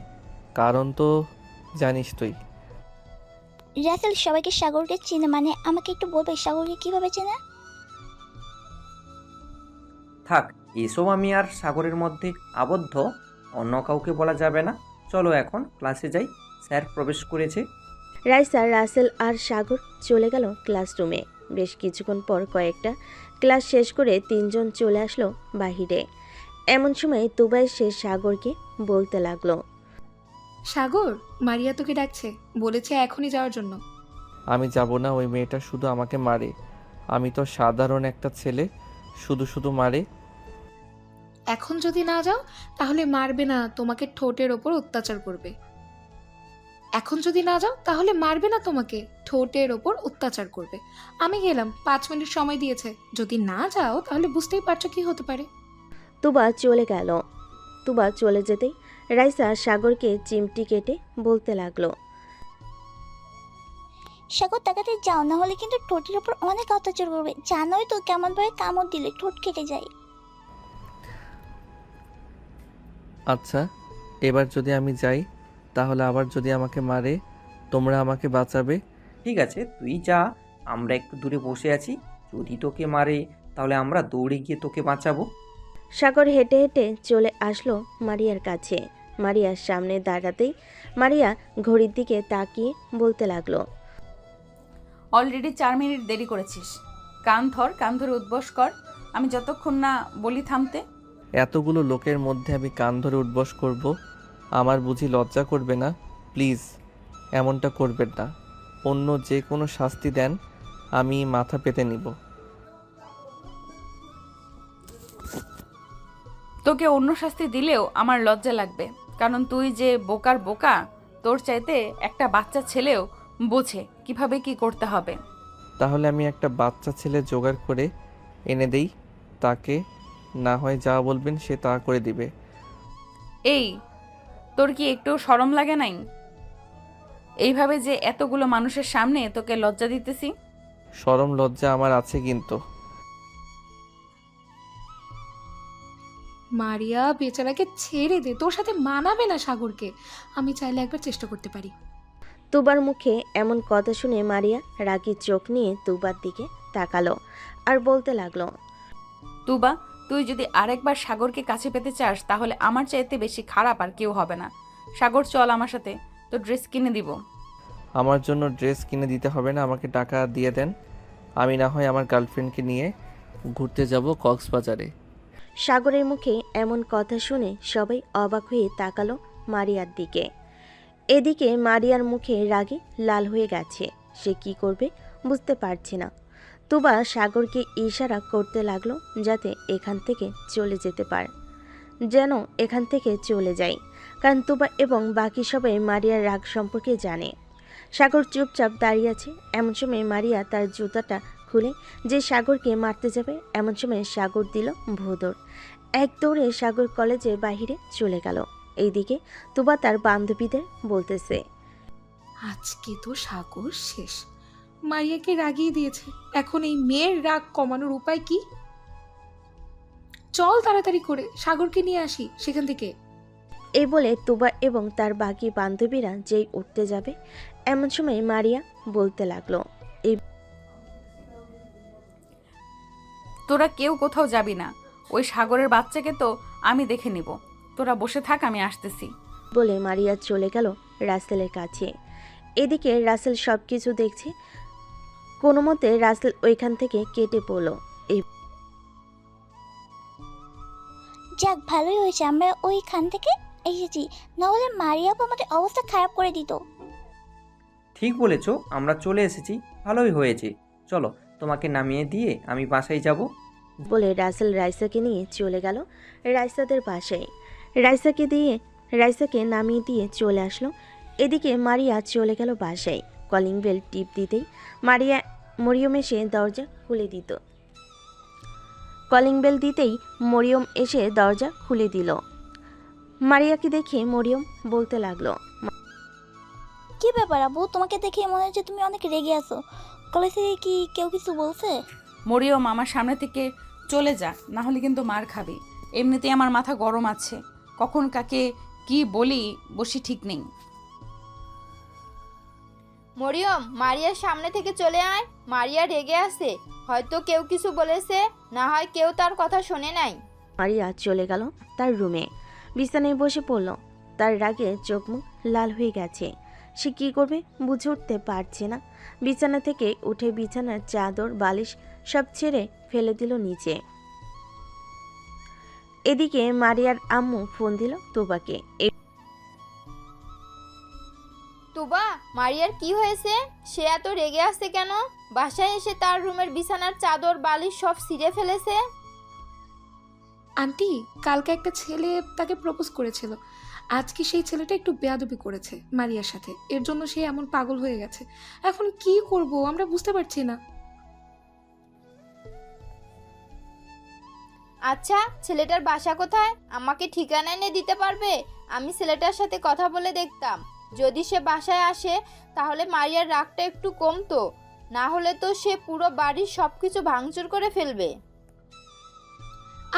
কারণ তো জানিস তুই। রাসেল সবাইকে সাগরকে চিনে, মানে আমাকে একটু বলবে সাগরকে কিভাবে চেনে? থাক, এসব আমি আর সাগরের মধ্যে আবদ্ধ, অন্য কাউকে বলা যাবে না। চলো এখন ক্লাসে যাই, স্যার প্রবেশ করেছে। রাইসা, রাসেল আর সাগর চলে গেল ক্লাসরুমে। বেশ কিছুক্ষণ পর কয়েকটা ক্লাস শেষ করে তিনজন চলে আসলো বাহিরে। এমন সময় তুবা এসে সাগরকে বলতে লাগলো, সাগর, মারিয়া তোকে ডাকছে, বলেছে এখনই যাওয়ার জন্য। আমি যাব না, ওই মেয়েটা শুধু আমাকে মারে। আমি তো সাধারণ একটা ছেলে, শুধু শুধু মারে। এখন যদি না যাও তাহলে মারবে না, তোমাকে ঠোঁটের ওপর অত্যাচার করবে। এখন যদি না যাও তাহলে মারবে না, তোমাকে ঠোঁটের ওপর অত্যাচার করবে। আমি গেলাম, 5 মিনিট সময় দিয়েছে, যদি না যাও তাহলে বুঝতেই পারছো কি হতে পারে। তুবা চলে গেল। তুবা চলে যেতেই রাইসা সাগরকে চিমটি কেটে বলতে লাগলো, সাগর তাকাতে যাও, না হলে কিন্তু ঠোঁটের উপর অনেক অত্যাচার করবে। জানোই তো কেমন ভাবে কামড় দিলে ঠোঁট কেটে যায়। আচ্ছা, এবার যদি আমি যাই তাহলে আবার যদি আমাকে মারে, তোমরা আমাকে বাঁচাবে? ঠিক আছে, তুই যা, আমরা একটু দূরে বসে আছি। যদি তোকে মারে তাহলে আমরা দৌড়ে গিয়ে তোকে বাঁচাবো। সাগর হেঁটে হেঁটে চলে আসলো মারিয়ার কাছে। মারিয়ার সামনে দাঁড়াতেই মারিয়া ঘড়ির দিকে তাকিয়ে বলতে লাগলো, অলরেডি 4 মিনিট দেরি করেছিস। কান ধরে উদ্বস কর, আমি যতক্ষণ না বলি থামতে। এতগুলো লোকের মধ্যে আমি কান ধরে উঠবস করব? আমার বুঝি লজ্জা করবে না? প্লিজ এমনটা করবেন না। অন্য যে কোনো শাস্তি দেন, আমি মাথা পেতে নিব। তোকে অন্য শাস্তি দিলেও আমার লজ্জা লাগবে, কারণ তুই যে বোকার বোকা, তোর চাইতে একটা বাচ্চা ছেলেও বোঝে কিভাবে কি করতে হবে। তাহলে আমি একটা বাচ্চা ছেলে জোগাড় করে এনে দেই তাকে, না হয় যা বলবেন সে তা করে দিবে। এই, তোর কি একটু শরম লাগে নাই? এইভাবে যে এতগুলো মানুষের সামনে তোকে লজ্জা দিতেছি। শরম লজ্জা আমার আছে কিন্তু। মারিয়া বেচারাকে ছেড়ে দে, তোর সাথে মানাবে না সাগরকে। আমি চাইলে একবার চেষ্টা করতে পারি। তুবার মুখে এমন কথা শুনে মারিয়া রাগী চোখ নিয়ে তুবার দিকে তাকালো আর বলতে লাগলো, তুবা, তুই যদি আরেকবার সাগরকে কাছে পেতে চাস তাহলে আমার চাইতে বেশি খারাপ আর কেউ হবে না। সাগর, চল আমার সাথে, তো ড্রেস কিনে দিব। আমার জন্য ড্রেস কিনে দিতে হবে না, আমাকে টাকা দিয়ে দেন। আমি না হয় আমার গার্লফ্রেন্ডকে নিয়ে ঘুরতে যাব কক্সবাজারে। সাগরের মুখে এমন কথা শুনে সবাই অবাক হয়ে তাকালো মারিয়ার দিকে। এদিকে মারিয়ার মুখে রাগে লাল হয়ে গেছে, সে কি করবে বুঝতে পারছে না। তুবা সাগরকে ইশারা করতে লাগলো যাতে এখান থেকে চলে যেতে পারে, যেন এখান থেকে চলে যায়, কারণ তুবা এবং বাকি সবাই মারিয়ার রাগ সম্পর্কে জানে। সাগর চুপচাপ দাঁড়িয়ে আছে। এমন সময় মারিয়া তার জুতাটা খুলে যে সাগরকে মারতে যাবে, এমন সময় সাগর দিল ভোঁদড়। এক দৌড়ে সাগর কলেজের বাহিরে চলে গেল। এইদিকে তুবা তার বান্ধবীদের বলতেছে, আজকে তো সাগর শেষ, মারিয়াকে রাগিয়ে দিয়েছে। এখন এই মেয়ের রাগ কমানোর উপায় কি? চল তাড়াতাড়ি করে সাগরকে নিয়ে আসি সেখান থেকে। এই বলে তুবা এবং তার বাকি বান্ধবীরা যেই উঠতে যাবে, এমন সময় মারিয়া বলতে লাগলো, তোরা কেউ কোথাও যাবি না, ওই সাগরের বাচ্চাকে তো আমি দেখে নিব। তোরা বসে থাক, আমি আসতেছি। বলে মারিয়া চলে গেল রাসেলের কাছে। এদিকে রাসেল সব কিছু দেখছে। কোনো মতে রাসেল ওইখান থেকে কেটে পড়ল। যাক, ভালোই হয়েছে আমরা ওইখান থেকে এসেছি, নাহলে মারিয়াপু আমাদের অবস্থা খারাপ করে দিত। ঠিক বলেছো, আমরা চলে এসেছি, ভালোই হয়েছে। চলো, তোমাকে নামিয়ে দিয়ে আমি বাসায় যাব। বলে রাসেল রাইসাকে নিয়ে চলে গেল রাইসাদের বাসায়। রাইসাকে নামিয়ে দিয়ে চলে আসলো। এদিকে মারিয়া চলে গেল বাসায়। কলিং বেল টিপ দিতেই মরিয়ম এসে দরজা খুলে দিত। কলিং বেল দিতেই মরিয়ম এসে দরজা খুলে দিল। মারিয়াকে দেখে মরিয়ম বলতে লাগলো, কি ব্যাপার আবু, তোমাকে দেখে মনে হচ্ছে তুমি অনেক রেগে আছো। কলেজ থেকে কি কেউ কিছু বলছে? মরিয়ম, আমার সামনে থেকে চলে যা, না হলে কিন্তু মার খাবি। এমনিতেই আমার মাথা গরম আছে, কখন কাকে কি বলি বসি ঠিক নেই। মরিয়ম, মারিয়ার সামনে থেকে চলে আয়। মারিয়া রেগে আছে, হয়তো কেউ কিছু বলেছে, না হয় কেউ তার কথা শোনে নাই। মারিয়া চলে গেল তার রুমে, বিছানায় বসে পড়ল। তার রাগে চোখ মুখ লাল হয়ে গেছে। সে কি করবে বুঝে উঠতে পারছে না। বিছানা থেকে উঠে বিছানার চাদর বালিশ সব ছেড়ে ফেলে দিল নিচে। এদিকে মারিয়ার আম্মু ফোন দিল তুবাকে। তুবা, মারিয়ার কি হয়েছে? সে এত রেগে আছে কেন? বাসায় এসে তার রুমের বিছানার চাদর বালিশ সব ছিঁড়ে ফেলেছে। আন্টি, কালকে একটা ছেলে তাকে প্রপোজ করেছিল। আজকে সেই ছেলেটা একটু বেয়াদবি করেছে মারিয়ার সাথে, এর জন্য সে এমন পাগল হয়ে গেছে। এখন কি করব আমরা বুঝতে পারছি না। আচ্ছা, ছেলেটার বাসা কোথায়? আমাকে ঠিকানা এনে দিতে পারবে? আমি ছেলেটার সাথে কথা বলে দেখতাম। যদি সে বাসায় আসে তাহলে মারিয়ার রাগটা একটু কমতো, না হলে তো সে পুরো বাড়ির সব কিছু ভাঙচুর করে ফেলবে।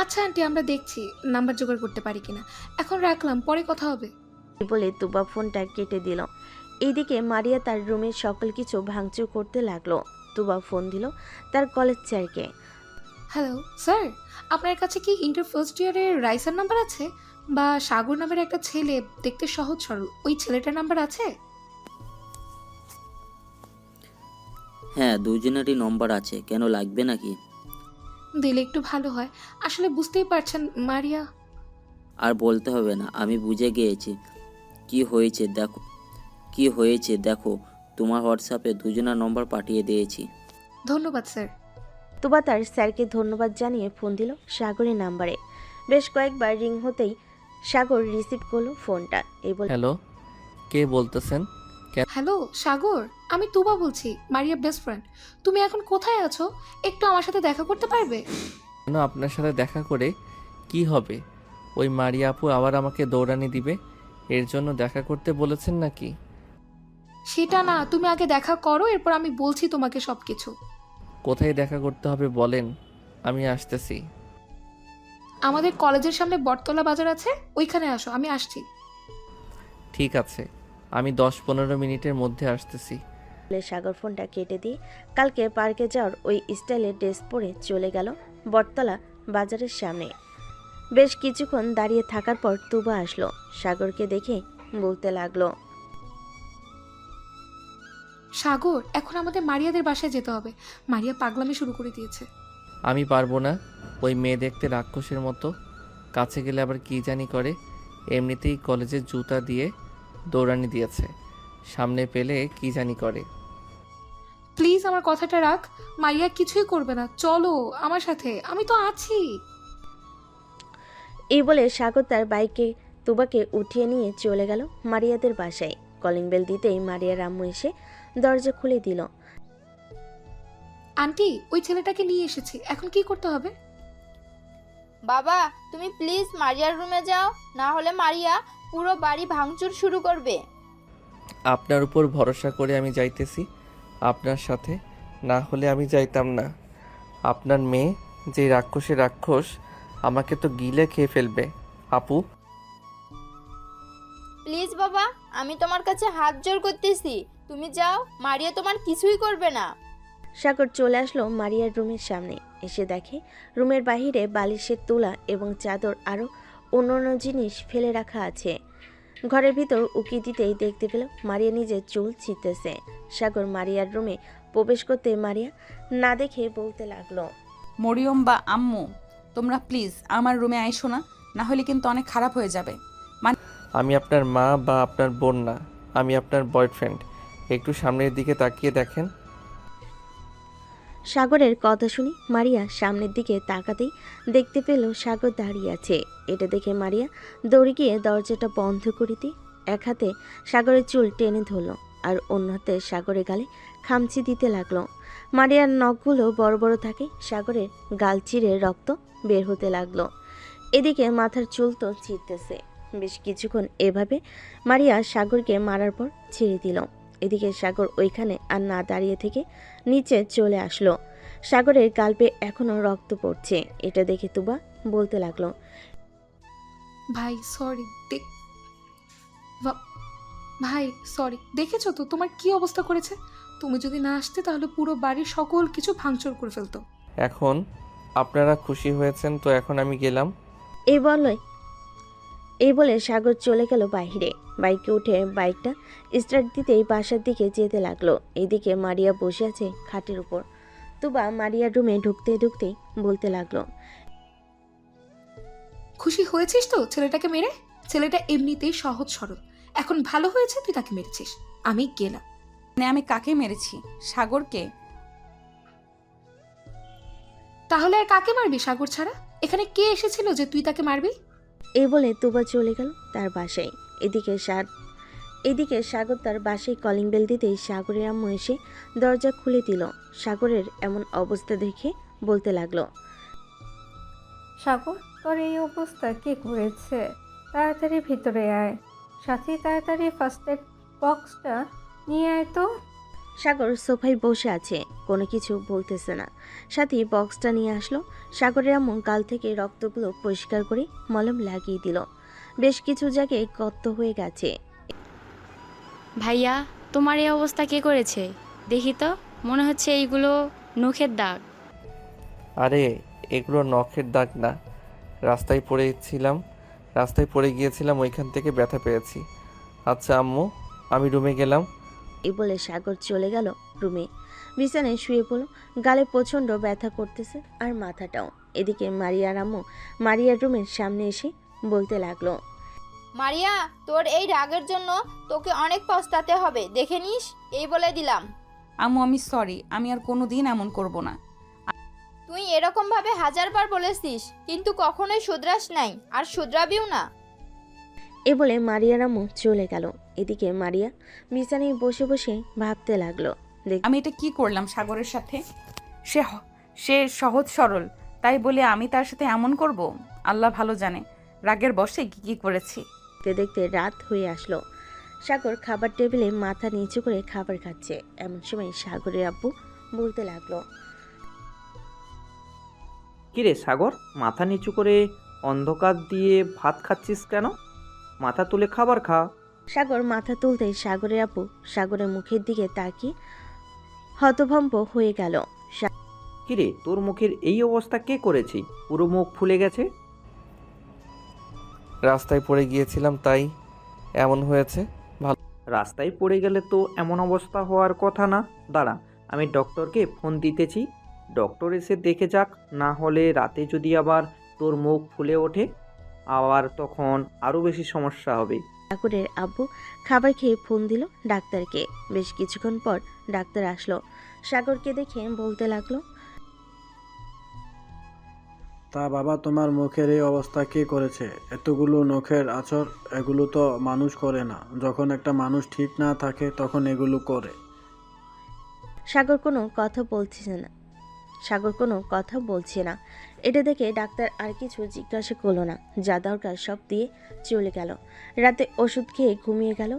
আচ্ছা আন্টি, আমরা দেখছি নাম্বার জোগাড় করতে পারি কিনা। এখন রাখলাম, পরে কথা হবে। বলে তুবা ফোনটা কেটে দিল। এইদিকে মারিয়া তার রুমের সকল কিছু ভাঙচুর করতে লাগলো। তুবা ফোন দিল তার কলেজ স্যারকে। হ্যালো স্যার, আপনার কাছে কি ইন্টার ফার্স্ট ইয়ারের রাইসার নাম্বার আছে? বা সাগর নামের একটা ছেলে, দেখতে সহজ সরল, ওই ছেলেটার নাম্বার আছে? হ্যাঁ, দুজনেরই নম্বর আছে, কেন লাগবে নাকি? দিলে একটু ভালো হয়। আসলে বুঝতেই পারছেন মারিয়া। আর বলতে হবে না, আমি বুঝে গিয়েছি কি হয়েছে দেখো, তোমার হোয়াটসঅ্যাপে দুজনের নম্বর পাঠিয়ে দিয়েছি। ধন্যবাদ স্যার। তুবা তার স্যারকে ধন্যবাদ জানিয়ে ফোন দিল সাগরের নাম্বারে। বেশ কয়েকবার রিং হতেই সাগর রিসিভ করলো ফোনটা। হ্যালো, কে বলতেছেন? হ্যালো সাগর, আমি তুবা বলছি, মারিয়া বেস্ট ফ্রেন্ড। তুমি এখন কোথায় আছো? একটু আমার সাথে দেখা করতে পারবে? কেন, আপনার সাথে দেখা করে কি হবে? ওই মারিয়া আপু আবার আমাকে দৌড়ানি দিবে, এর জন্য দেখা করতে বলেছেন নাকি? সেটা না, তুমি আগে দেখা করো, এরপর আমি বলছি তোমাকে সবকিছু। কোথায় দেখা করতে হবে বলেন, আমি আসতেছি। আমাদের কলেজের সামনে বটতলা বাজার আছে, ওইখানে আসো, আমি আসছি। ঠিক আছে, আমি 10-15 মিনিটের মধ্যে আসতেছি। সাগর ফোনটা কেটে দিয়ে কালকে পার্কে যাওয়ার ওই স্টাইলের ড্রেস পরে চলে গেল বটতলা বাজারের সামনে। বেশ কিছুক্ষণ দাঁড়িয়ে থাকার পর তুবা আসলো। সাগরকে দেখে বলতে লাগলো, সাগর, এখন আমাদের মারিয়াদের বাসায় যেতে হবে। মারিয়া পাগলামি শুরু করে দিয়েছে। আমি পারবো না, ওই মেয়ে দেখতে রাক্ষসের মতো, কাছে গেলে আবার কি জানি করে। এমনিতেই কলেজের জুতা দিয়ে দৌড়ানি দিয়েছে, সামনে পেলে কি জানি করে। প্লিজ আমার কথাটা রাখ, মারিয়া কিছুই করবে না, চলো আমার সাথে, আমি তো আছি। এই বলে সাগর তার বাইকে তুবাকে উঠিয়ে নিয়ে চলে গেল মারিয়াদের বাসায়। কলিং বেল দিতেই মারিয়ার আম্মু এসে দরজা খুলে দিল। আন্টি, ওই ছেলেটাকে নিয়ে এসেছি, এখন কি করতে হবে? বাবা, তুমি প্লিজ মারিয়ার রুমে যাও, না হলে মারিয়া পুরো বাড়ি ভাঙচুর শুরু করবে। আপনার উপর ভরসা করে আমি যাইতেছি আপনার সাথে, না হলে আমি যাইতাম না। আপনার মেয়ে যে রাক্ষসের রাক্ষস, আমাকে তো গিলে খেয়ে ফেলবে। আপু প্লিজ বাবা, আমি তোমার কাছে হাত জোড় করতেছি, তুমি যাও, মারিয়া তোমার কিছুই করবে না। সাগর চলে আসলো মারিয়ার রুমের সামনে। এসে দেখে রুমের বাহিরে বালিশের তুলা এবং চাদর আরও অন্যান্য জিনিস ফেলে রাখা আছে। ঘরের ভিতর উকি দিতেই দেখতে পেল মারিয়া নিজের চুল ছিঁড়তেছে। সাগর মারিয়ার রুমে প্রবেশ করতে মারিয়া না দেখে বলতে লাগলো, মরিয়ম বা আম্মু, তোমরা প্লিজ আমার রুমে আইসো না, না হলে কিন্তু অনেক খারাপ হয়ে যাবে। আমি আপনার মা বা আপনার বোন না, আমি আপনার বয়ফ্রেন্ড। একটু সামনের দিকে তাকিয়ে দেখেন। সাগরের কথা শুনি মারিয়া সামনের দিকে তাকাতেই দেখতে পেল সাগর দাঁড়িয়ে আছে। এটা দেখে মারিয়া দৌড়ে গিয়ে দরজাটা বন্ধ করে দিয়ে এক হাতে সাগরের চুল টেনে ধরল আর অন্য হাতে সাগরের গালে খামচি দিতে লাগলো। মারিয়ার নখগুলো বড় বড় থাকে, সাগরের গাল চিরে রক্ত বের হতে লাগলো। এদিকে মাথার চুল তো ছিঁড়তেছে। বেশ কিছুক্ষণ এভাবে মারিয়া সাগরকে মারার পর ছেড়ে দিল। এদিকে সাগর ওইখানে আর না দাঁড়িয়ে থেকে নিচে চলে আসলো। সাগরের গাল বেয়ে এখনো রক্ত পড়ছে। এটা দেখে তুবা বলতে লাগলো, ভাই সরি ভাই সরি, দেখেছো তো তোমার কি অবস্থা করেছে। তুমি যদি না আসতে তাহলে পুরো বাড়ির সকল কিছু ভাঙচুর করে ফেলতো। এখন আপনারা খুশি হয়েছেন তো এখন আমি গেলাম। এই বলে সাগর চলে গেল বাইরে। বাইকে উঠে বাইকটা স্টার্ট দিতেই বাসার দিকে যেতে লাগলো। এইদিকে মারিয়া বসে আছে খাটের উপর। তুবা মারিয়ার রুমে ঢুকতে ঢুকতেই বলতে লাগলো, খুশি হয়েছিস তো ছেলেটাকে মেরে? ছেলেটা এমনিতেই সহজ সরল, এখন ভালো হয়েছে তুই তাকে মেরেছিস। আমি গেলাম। মানে আমি কাকে মেরেছি? সাগরকে? তাহলে আর কাকে মারবি সাগর ছাড়া? এখানে কে এসেছিল যে তুই তাকে মারবি? এই বলে তুবা চলে গেল তার বাসায়। এদিকে সাগর তার বাসায় কলিং বেল দিতেই সাগরের আম্মু এসে দরজা খুলে দিল। সাগরের এমন অবস্থা দেখে বলতে লাগলো, সাগর, তোর এই অবস্থা কে করেছে? তাড়াতাড়ি ভিতরে আয়, সাথে তাড়াতাড়ি ফার্স্ট এড বক্সটা নিয়ে আয় তো। সাগর সোফায় বসে আছে, কোনো কিছু বলতেছে না। সাথে বক্সটা নিয়ে আসলো। সাগরের আম্মু গাল থেকে রক্তগুলো পরিষ্কার করে মলম লাগিয়ে দিল। বেশ কিছু জায়গায় গর্ত হয়ে গেছে। ভাইয়া, তোমার এই অবস্থা কে করেছে? দেখি তো, মনে হচ্ছে এইগুলো নখের দাগ। আরে এগুলো নখের দাগ না, রাস্তায় পড়ে গিয়েছিলাম, ওইখান থেকে ব্যথা পেয়েছি। আচ্ছা আম্মু, আমি রুমে গেলাম। এই বলে সাগর চলে গেল রুমে। বিছানায় শুয়ে পড়ল। গালে প্রচণ্ড ব্যথা করতেছে আর মাথাটাও। এদিকে মারিয়ার আম্মু মারিয়ার রুমের সামনে এসে বলতে লাগলো, মারিয়া, তোর এই রাগের জন্য তোকে অনেক পস্তাতে হবে, দেখে নিস, এই বলে দিলাম। আম্মু আমি সরি, আমি আর কোনো দিন এমন করব না। তুই এরকম ভাবে 1000বার বলেছিস, কিন্তু কখনোই শুধরাস নাই, আর শুধরাবিও না। এ বলে মারিয়ার আম্মু চলে গেল। এদিকে মারিয়া বিছানায় বসে বসে ভাবতে লাগলো, আমি এটা কি করলাম সাগরের সাথে? সে সহজ সরল, তাই বলে আমি তার সাথে এমন করব? আল্লাহ ভালো জানে রাগের বশে কি করেছি। দেখতে দেখতে রাত হয়ে আসলো। সাগর খাবার টেবিলে মাথা নিচু করে খাবার খাচ্ছে। এমন সময় সাগরের আব্বু বলতে লাগলো, কিরে সাগর, মাথা নিচু করে অন্ধকার দিয়ে ভাত খাচ্ছিস কেন? মাথা তুলে খাবার খা। সাগর মাথা তুলতেই সাগরের আব্বু সাগরের মুখের দিকে তাকিয়ে হতভম্ব হয়ে গেল। কিরে, তোর মুখের এই অবস্থা কে করেছে? পুরো মুখ ফুলে গেছে। রাস্তায় পড়ে গিয়েছিলাম তাই এমন হয়েছে। রাস্তায় পড়ে গেলে তো এমন অবস্থা হওয়ার কথা না। দাঁড়া, আমি ডক্টরকে ফোন দিতেছি, ডক্টর এসে দেখে যাক। না হলে রাতে যদি আবার তোর মুখ ফুলে ওঠে, আবার তখন আরও বেশি সমস্যা হবে। সাগরের আব্বু খাবার খেয়ে ফোন দিল ডাক্তারকে। বেশ কিছুক্ষণ পর ডাক্তার আসলো। সাগরকে দেখে বলতে লাগলো, তা বাবা, তোমার মুখের এই অবস্থা কে করেছে? এতগুলো নখের আঁচড়, এগুলো তো মানুষ করে না। যখন একটা মানুষ ঠিক না থাকে তখন এগুলো করে। সাগর কোনো কথা বলছে না। এটা দেখে ডাক্তার আর কিছু জিজ্ঞাসা করলো না, যা দরকার সব দিয়ে চলে গেল। রাতে ওষুধ খেয়ে ঘুমিয়ে গেল।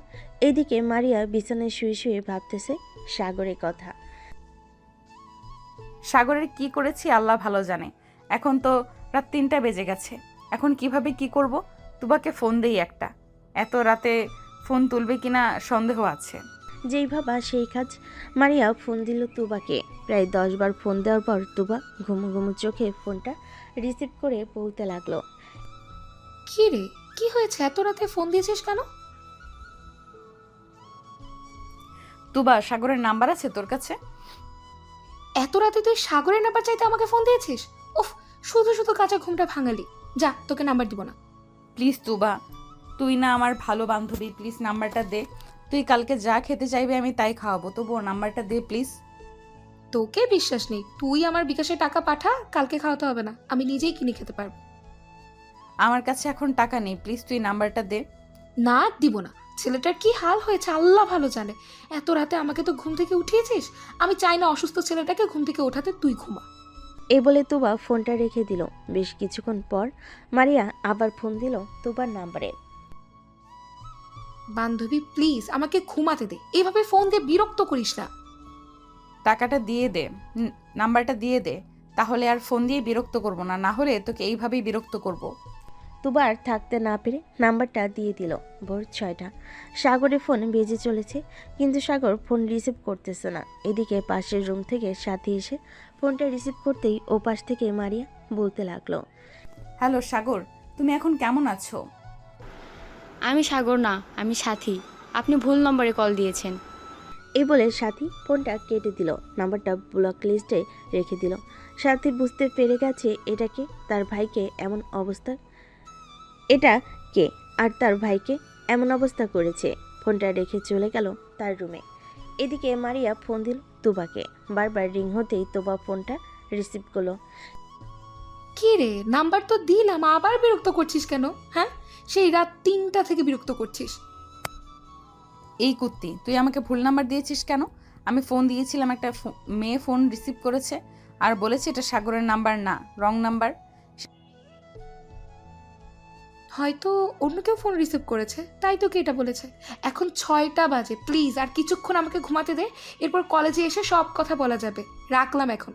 এদিকে মারিয়া বিছানায় শুয়ে শুয়ে ভাবতেছে সাগরের কথা। সাগরের কি করেছি আল্লাহ ভালো জানে। এখন তো রাত 3টা বেজে গেছে। এখন কিভাবে কি করব? তুবাকে ফোন দেই একটা। এত রাতে ফোন তুলবে কিনা সন্দেহ আছে। যেই ভাবা সেই কাজ। মারিয়া ফোন দিল তুবাকে। প্রায় 10 বার ফোন দেওয়ার পর তুবা ঘুমু ঘুমু চোখে ফোনটা রিসিভ করে বলতে লাগলো, কি রে, কি হয়েছে? এত রাতে ফোন দিয়েছিস কেন? তুবা, সাগরের নাম্বার আছে তোর কাছে? এত রাতে তুই সাগরের নাম্বার চাইতে আমাকে ফোন দিয়েছিস? উফ, শুধু শুধু কাঁচা ঘুমটা ভাঙালি। যা, তোকে নাম্বার দিব না। প্লিজ তুবা, তুই না আমার ভালো বান্ধবী, প্লিজ নাম্বারটা দে। তুই কালকে যা খেতে চাইবে আমি তাই খাওয়াবো, তবুও নাম্বারটা দে প্লিজ। তোকে বিশ্বাস নেই। তুই আমার বিকাশে টাকা পাঠা, কালকে খাওয়াতে হবে না, আমি নিজেই কিনে খেতে পারবো। আমার কাছে এখন টাকা নেই, প্লিজ তুই নাম্বারটা দে। না, দিব না। ছেলেটার কি হাল হয়েছে আল্লাহ ভালো জানে। এত রাতে আমাকে তো ঘুম থেকে উঠিয়েছিস। আমি চাই না অসুস্থ ছেলেটাকে ঘুম থেকে ওঠাতে, তুই ঘুমা। এই বলে তুবা ফোনটা রেখে দিল। বেশ কিছুক্ষণ পর মারিয়া আবার ফোন দিল তুবার নাম্বারে। বান্ধবী প্লিজ আমাকে ঘুমাতে দে, এইভাবে ফোন দিয়ে বিরক্ত করিস না। টাকাটা দিয়ে দে, নাম্বারটা দিয়ে দে, তাহলে আর ফোন দিয়ে বিরক্ত করব না, না হলে তোকে এইভাবেই বিরক্ত করব। তুবা আর থাকতে না পেরে নাম্বারটা দিয়ে দিল। ভোর 6টা। সাগরের ফোন বেজে চলেছে, কিন্তু সাগর ফোন রিসিভ করতেছে না। এদিকে পাশের রুম থেকে সাথী এসে ফোনটা রিসিভ করতেই ও পাশ থেকে মারিয়া বলতে লাগলো, হ্যালো সাগর, তুমি এখন কেমন আছো? আমি সাগর না, আমি সাথী। আপনি ভুল নম্বরে কল দিয়েছেন। এই বলে সাথী ফোনটা কেটে দিল, নাম্বারটা ব্লক লিস্টে রেখে দিল। সাথী বুঝতে পেরে গেছে এটা কে, তার ভাইকে এমন অবস্থা, এটা কে আর তার ভাইকে এমন অবস্থা করেছে। ফোনটা রেখে চলে গেল তার রুমে। এদিকে মারিয়া ফোন দিল তুবাকে। বারবার রিং হতেই তুবা ফোনটা রিসিভ করলো। কি রে, নাম্বার তো দিলাম, আবার বিরক্ত করছিস কেন? হ্যাঁ, সেই রাত 3টা থেকে বিরক্ত করছিস। এই কুত্তি, তুই আমাকে ভুল নাম্বার দিয়েছিস কেন? আমি ফোন দিয়েছিলাম, একটা মেয়ে ফোন রিসিভ করেছে আর বলেছে এটা সাগরের নাম্বার না, রং নাম্বার। হয়তো অন্য কেউ ফোন রিসিভ করেছে, তাই তোকে এটা বলেছে। এখন 6টা বাজে, প্লিজ আর কিছুক্ষণ আমাকে ঘুমাতে দে, এরপর কলেজে এসে সব কথা বলা যাবে। রাখলাম এখন।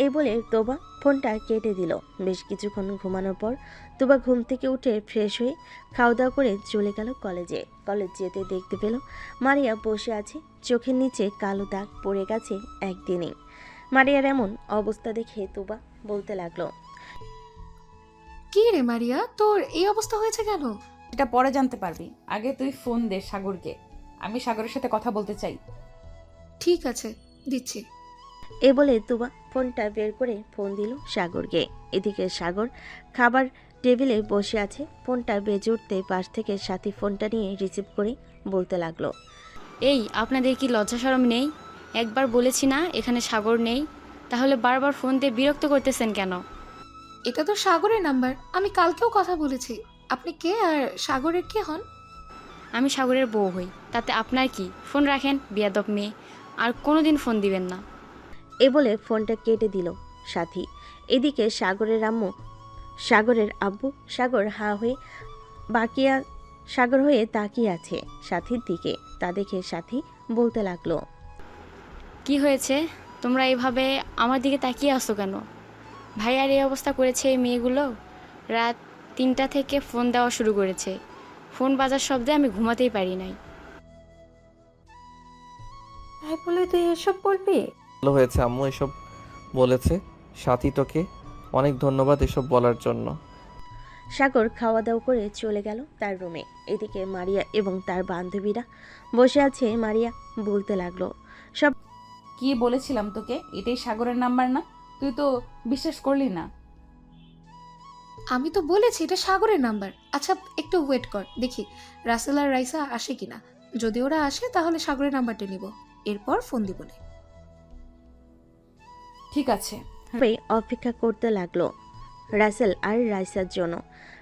এই বলে তোবা ফোনটা কেটে দিল। বেশ কিছুক্ষণ ঘুমানোর পর তোবা ঘুম থেকে উঠে ফ্রেশ হয়ে খাওয়া দাওয়া করে চলে গেল কলেজে। কলেজ যেতে দেখতে পেল মারিয়া বসে আছে, চোখের নিচে কালো দাগ পড়ে গেছে একদিনেই। মারিয়ার এমন অবস্থা দেখে তোবা বলতে লাগলো, কি রে মারিয়া, তোর এই অবস্থা হয়েছে কেন? এটা পরে জানতে পারবি, আগে তুই ফোন দে সাগরকে, আমি সাগরের সাথে কথা বলতে চাই। ঠিক আছে, দিচ্ছি। এ বলে তুবা ফোনটা বের করে ফোন দিল সাগরকে। এদিকে সাগর খাবার টেবিলে বসে আছে, ফোনটা বেজে উঠতে পাশ থেকে সাথী ফোনটা নিয়ে রিসিভ করে বলতে লাগলো, এই আপনাদের কি লজ্জা শরম নেই? একবার বলেছি না এখানে সাগর নেই, তাহলে বারবার ফোন দিয়ে বিরক্ত করতেছেন কেন? এটা তো সাগরের নাম্বার, আমি কালকেও কথা বলেছি। আপনি কে আর সাগরের কে হন? আমি সাগরের বউ হই, তাতে আপনার কি? ফোন রাখেন বিয়াদব মেয়ে, আর কোনোদিন ফোন দিবেন না। এ বলে ফোনটা কেটে দিল সাথী। এদিকে সাগরের আব্বু সাগর সাগর হয়ে তাকিয়ে আছে সাথীর দিকে। তা দেখে সাথী বলতে লাগলো, কি হয়েছে? তোমরা এইভাবে আমার দিকে তাকিয়ে আসো কেন? ভাইয়ার এই অবস্থা করেছে এই মেয়েগুলো। রাত 3টা থেকে ফোন দেওয়া শুরু করেছে। ফোন বাজার শব্দে আমি ঘুমাতেই পারি নাই। তাই বলে তুই এসব বলবি? ভালো হয়েছে আম্মু এসব বলেছে। সাথী তোকে অনেক ধন্যবাদ এসব বলার জন্য। সাগর খাওয়া দাওয়া করে চলে গেল তার রুমে। এদিকে মারিয়া এবং তার বান্ধবীরা বসে আছে। মারিয়া বলতে লাগলো, সব কি বলেছিলাম তোকে, এটাই সাগরের নাম্বার না? তুই তো বিশ্বাস করলি না। আমি তো বলেছি এটা সাগরের নাম্বার। আচ্ছা একটু ওয়েট কর, দেখি রাসেল আর রাইসা আসে কিনা। যদি ওরা আসে তাহলে সাগরের নাম্বারটা নিব, এরপর ফোন দিব না। ঠিক আছে। অপেক্ষা করতে লাগলো রাসেল আর রাইসার জন্য।